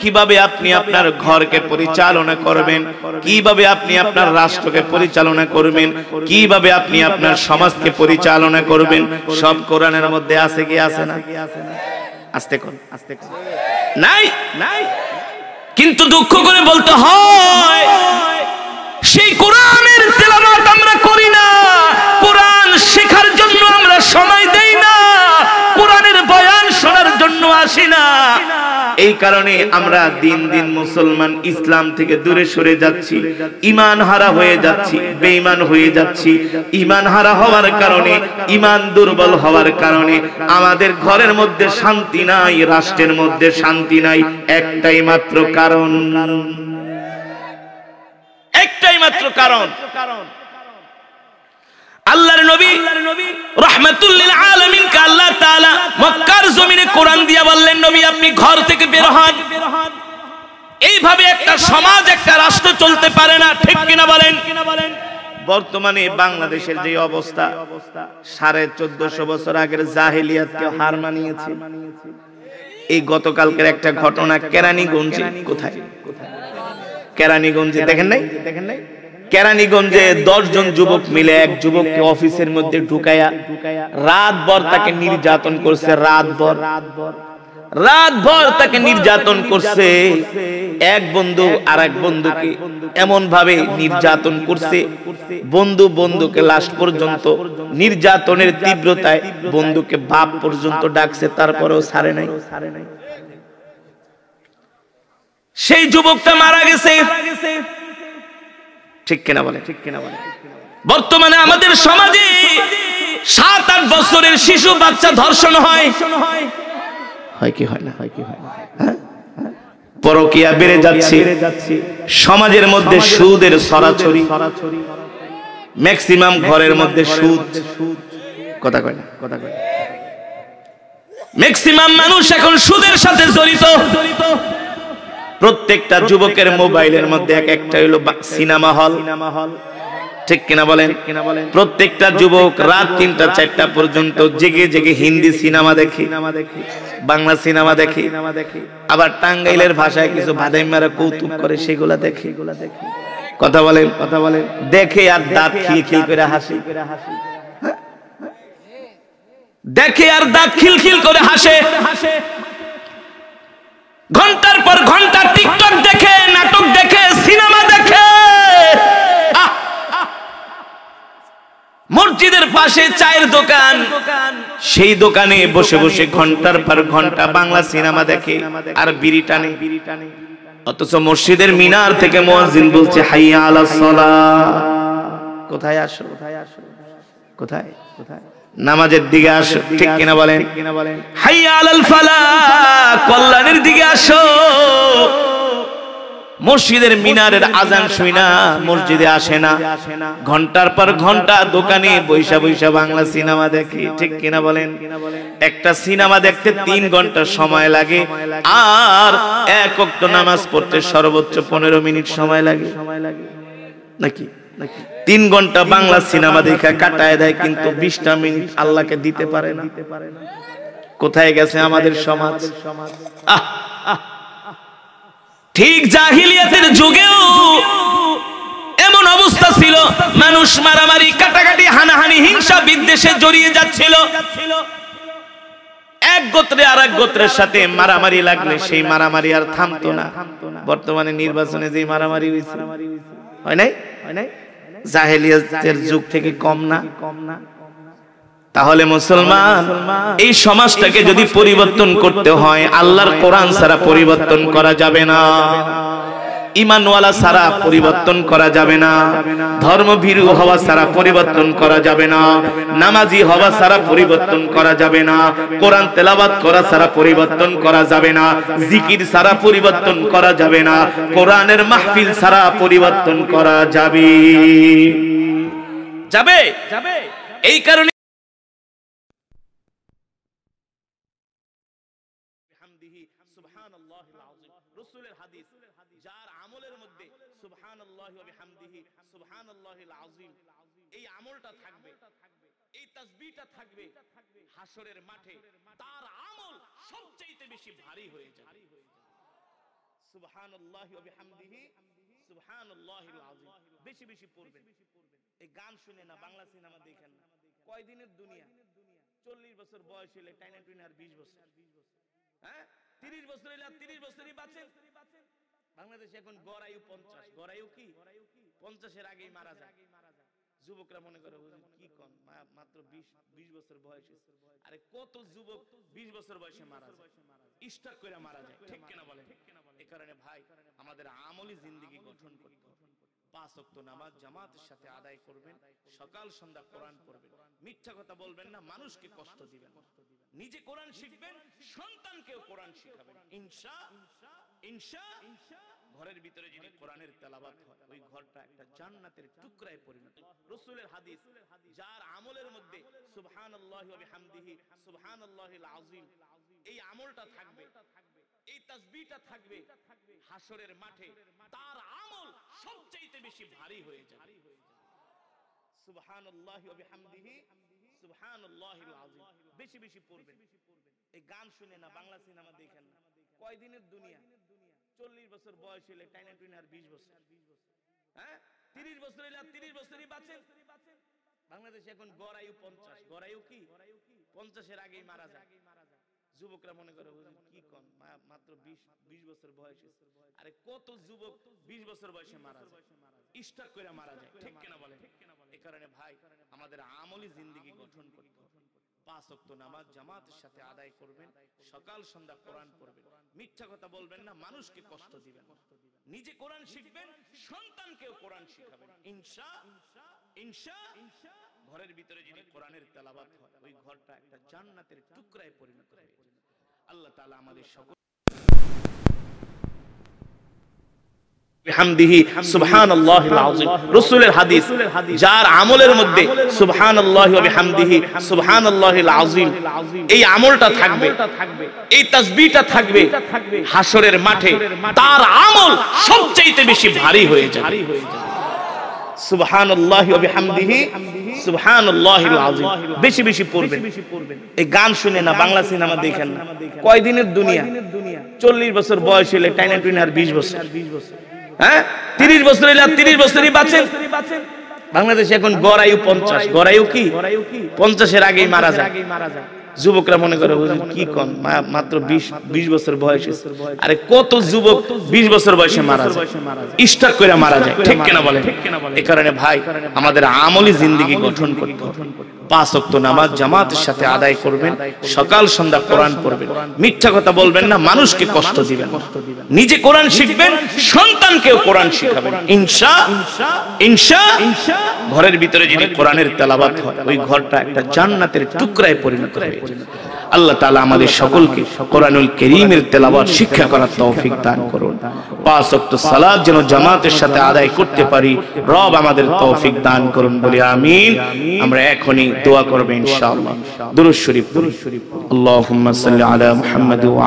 কিভাবে আপনি আপনার ঘরকে পরিচালনা করবেন, কিভাবে আপনি আপনার রাষ্ট্রকে পরিচালনা করবেন, কিভাবে আপনি আপনার সমাজকে পরিচালনা করবেন, সব কোরআনের মধ্যে আছে কি আছে না? আস্তে কোন নাই নাই। কিন্তু দুঃখ করে বলতে হয় সেই কোরআনের তেলাওয়াত আমরা করি না, কোরআন শেখার জন্য আমরা সময় দেই না, কোরআনের বয়ান শোনার জন্য আসি না। এই কারণে আমরা দিন দিন মুসলমান ইসলাম থেকে দূরে সরে যাচ্ছি, ঈমান হারা হয়ে যাচ্ছি, বেঈমান হয়ে যাচ্ছি। ঈমান হারা হওয়ার কারণে, ঈমান দুর্বল হওয়ার কারণে আমাদের ঘরের মধ্যে শান্তি নাই, রাষ্ট্রের মধ্যে শান্তি নাই। একটাই মাত্র কারণ, একটাই মাত্র কারণ। আল্লাহর নবী রাহমাতুল লিল আলামিন কে আল্লাহ তাআলা মক্কার জমিনে কোরআন দিয়া বললেন, নবী আপনি ঘর থেকে বের হন। এইভাবে একটা সমাজ, একটা রাষ্ট্র চলতে পারে না, ঠিক কিনা বলেন? বর্তমানে বাংলাদেশের যে অবস্থা, 1450 বছর আগের জাহেলিয়াতকে হার মানিয়েছে। এই গতকালকের একটা ঘটনা কেরানীগঞ্জে, কোথায়? কেরানীগঞ্জে দেখেন নাই? কেরানীগঞ্জে 10 জন যুবক মিলে এক যুবককে অফিসের মধ্যে ঢুকায়া রাতভর তাকে নির্যাতন করছে। রাতভর তাকে নির্যাতন করছে। এক বন্ধু আর এক বন্ধুকে এমন ভাবে নির্যাতন করছে, বন্ধুকে লাস্ট পর্যন্ত নির্যাতনের তীব্রতায় বন্ধুকে বাপ পর্যন্ত ডাকছে, তারপরেও ছাড়ে নাই। সেই যুবকটা মারা গেছে, ঠিক কিনা বলে? বর্তমানে আমাদের সমাজে 7-8 বছরের শিশু বাচ্চা ধর্ষণ হয় কি হয় না? পরকীয়া বেড়ে যাচ্ছে, সমাজের মধ্যে সুদের ছড়াছড়ি, ম্যাক্সিমাম ঘরের মধ্যে সুদ। কথা কয় না? ম্যাক্সিমাম মানুষ এখন সুদের সাথে জড়িত। প্রত্যেকটা যুবকের মোবাইলের মধ্যে একটা হলো সিনেমা হল, ঠিক কিনা বলেন? প্রত্যেকটা যুবক রাত 3টা-4টা পর্যন্ত জেগে জেগে হিন্দি সিনেমা দেখে, বাংলা সিনেমা দেখে, আবার টাঙ্গাইলের ভাষায় কিছু ভাদাইমারা কৌতুক করে, সেগুলা দেখে। কথা বলেন? দেখে আর দাঁত খিলখিল করে হাসে, দেখে আর দাঁত খিলখিল করে হাসে। ঘন্টার পর ঘন্টা টিকটক দেখে, নাটক দেখে, সিনেমা দেখে। মসজিদের পাশে চায়ের দোকান, সেই দোকানে বসে বসে ঘন্টার পর ঘন্টা বাংলা সিনেমা দেখে আর বিড়ি টানে। অথচ মসজিদের মিনার থেকে মুয়াজ্জিন বলছে হাইয়া আলাস সালাহ, কোথায় আসো, কোথায় নামাজের দিকে আসো, ঠিক কিনা বলেন? হাইয়া আলাল ফালাহ, কল্যাণের দিকে আসো। মসজিদের মিনারের আজান শুই না মসজিদে আসে না, ঘন্টার পর ঘন্টা দোকানে বৈশা বৈশা বাংলা সিনেমা দেখে, ঠিক কিনা বলেন? একটা সিনেমা দেখতে 3 ঘন্টা সময় লাগে, আর 1 ওয়াক্ত নামাজ পড়তে সর্বোচ্চ 15 মিনিট সময় লাগে। নাকি 3 ঘন্টা বাংলা সিনেমা দেখা কাটায় দেয়, কিন্তু 20টা মিনিট আল্লাহকে দিতে পারে না। কোথায় গেছে আমাদের সমাজ? ঠিক জাহিলিয়াতের যুগেও এমন অবস্থা ছিল, মানুষ মারামারি, কাটাকাটি, হানাহানি, হিংসা বিদ্বেষে জড়িয়ে যাচ্ছিল। এক গোত্রে আর এক গোত্রের সাথে মারামারি লাগলে সেই মারামারি আর থামতো না। বর্তমানে নির্বাচনে যে মারামারি হয়েছে, হয় নাই? জাহেলিয়াতের যুগ থেকে কম না? তাহলে মুসলমান, এই সমাজটাকে যদি পরিবর্তন করতে হয়, আল্লাহর কোরআন ছাড়া পরিবর্তন করা যাবে না, ঈমানওয়ালা ছাড়া পরিবর্তন করা যাবে না, ধর্মভীরু হওয়া ছাড়া পরিবর্তন করা যাবে না, নামাজি হওয়া ছাড়া পরিবর্তন করা যাবে না, কোরআন তেলাওয়াত করা ছাড়া পরিবর্তন করা যাবে না, জিকির ছাড়া পরিবর্তন করা যাবে না, কোরআনের মাহফিল ছাড়া পরিবর্তন করা যাবে যাবে এই কারণে রাসূলের হাদিস, যার আমলের মধ্যে সুবহানাল্লাহি ওয়া বিহামদিহি সুবহানাল্লাহিল আযীম এই আমলটা থাকবে, এই তাসবিহটা থাকবে, হাশরের মাঠে তার আমল সবচেয়ে বেশি ভারী হয়ে যাবে। সুবহানাল্লাহি ওয়া বিহামদিহি সুবহানাল্লাহিল আযীম বেশি বেশি পড়বেন। এই গান শুনে না, বাংলা সিনেমা দেখেন না। কয়দিনের দুনিয়া? 40 বছর বয়স হলে টাইনা টুইনা আর 20 বছর, হ্যাঁ 30 বছর হলে 30 বছরই বাঁচেন। বাংলাদেশে এখন গড় আয়ু 50। গড় আয়ু কি 50-এর আগেই মারা যায়। যুবকরা মনে করে কি কোন, মাত্র 20 বছর বয়স। আরে কত যুবক 20 বছর বয়সে মারা যায়, স্ট্রোক করে মারা যায়, ঠিক কিনা বলেন? এই কারণে ভাই, আমাদের আমলি জিন্দেগি গঠন করতে হবে। 5 ওয়াক্ত নামাজ জামাতের সাথে আদায় করবেন, সকাল সন্ধ্যা কোরআন পড়বেন, মিথ্যা কথা বলবেন না, মানুষকে কষ্ট দিবেন, নিজে কোরআন শিখবেন, সন্তানকেও কোরআন শিখাবেন। ইনশাআল্লাহ ঘরের ভিতরে যদি কোরআনের তেলাওয়াত হয়, ওই ঘরটা একটা জান্নাতের টুকরায় পরিণত। রাসূলের হাদিস, যার আমলের মধ্যে সুবহানাল্লাহি ওয়া বিহামদিহি সুবহানাল্লাহিল আযীম এই আমলটা থাকবে, এই তাসবিহটা থাকবে, হাশরের মাঠে তার আমল সবচেয়ে বেশি ভারী হয়ে যাবে। সুবহানাল্লাহি ওয়া বিহামদিহি সুবহানাল্লাহিল আযীম বেশি বেশি পড়বেন। এই গান শুনে না, বাংলা সিনেমা দেখেন না। কয়দিনের দুনিয়া? 40 বছর বয়স হলে টাইনা টুইনা আর 20 বছর, হ্যাঁ 30 বছর হলে 30 বছরই বাঁচেন। বাংলাদেশে এখন গড় আয়ু 50। গড় আয়ু কি 50-এর আগেই মারা যায়। যুবকরা মনে করে কি কোন, মাত্র 20 বছর বয়স। আরে কত যুবক 20 বছর বয়সে মারা যায়, স্ট্রোক করে মারা যায়, ঠিক কিনা বলেন? এই কারণে ভাই, আমাদের আমলি জিন্দেগি গঠন করতে হবে। 5 ওয়াক্ত নামাজ জামাতের সাথে আদায় করবেন, সকাল সন্ধ্যা কোরআন পড়বেন, মিথ্যা কথা বলবেন না, মানুষকে কষ্ট দিবেন, নিজে কোরআন শিখবেন, সন্তানকেও কোরআন শিখাবেন। ইনশাআল্লাহ ঘরের ভিতরে যদি কোরআনের তেলাওয়াত হয়, ওই ঘরটা একটা জান্নাতের টুকরায় পরিণত হবে। আল্লাহ তাআলা আমাদের সকল বিহামদিহি সুবহানাল্লাহিল আযীম রাসূলের হাদিস, যার আমলের মধ্যে সুবহানাল্লাহি ওয়া বিহামদিহি সুবহানাল্লাহিল আযীম এই আমলটা থাকবে, এই তাসবিহটা থাকবে, হাশরের মাঠে তার আমল সবচেয়ে বেশি ভারী হয়ে যাবে। সুবহানাল্লাহি ওয়া বিহামদিহি সুবহানাল্লাহিল আযীম বেশি বেশি পড়বেন। এই গান শুনে না, বাংলা সিনেমা দেখেন না। কয়দিনের দুনিয়া? 40 বছর বয়স হলে টাইনা টুইনা আর 20 বছর, হ্যাঁ 30 বছর হলে 30 বছরই বাঁচেন। বাংলাদেশে এখন গড় আয়ু 50। গড় আয়ু কি 50-এর আগেই মারা যায়। যুবকরা মনে করে কি কোন, মাত্র 20 বছর বয়স। আরে কত যুবক 20 বছর বয়সে মারা যায়, স্ট্রোক করে মারা যায়, ঠিক কিনা বলেন? এই কারণে ভাই, আমাদের আমলি জিন্দেগি গঠন করতে হবে। 5 ওয়াক্ত নামাজ জামাতের সাথে আদায় করবেন, সকাল সন্ধ্যা কোরআন পড়বেন, মিথ্যা কথা বলবেন না, মানুষকে কষ্ট দিবেন, নিজে কোরআন শিখবেন, সন্তানকেও কোরআন শিখাবেন। ইনশাআল্লাহ ঘরের ভিতরে যদি কোরআনের তেলাওয়াত হয়, ওই ঘরটা একটা জান্নাতের টুকরায় পরিণত হবে। আল্লাহ তাআলা আমাদের সকলকে কোরআনুল কারীমের তেলাওয়াত শিক্ষা করার তৌফিক দান করুন। 5 ওয়াক্ত সালাত যেন জামাতের সাথে আদায় করতে পারি, রব আমাদের তৌফিক দান করুন বলি আমিন। আমরা এখনই দোয়া করব ইনশাআল্লাহ। দুরূদ শরীফ, আল্লাহুম্মা সাল্লি আলা মুহাম্মাদ ওয়া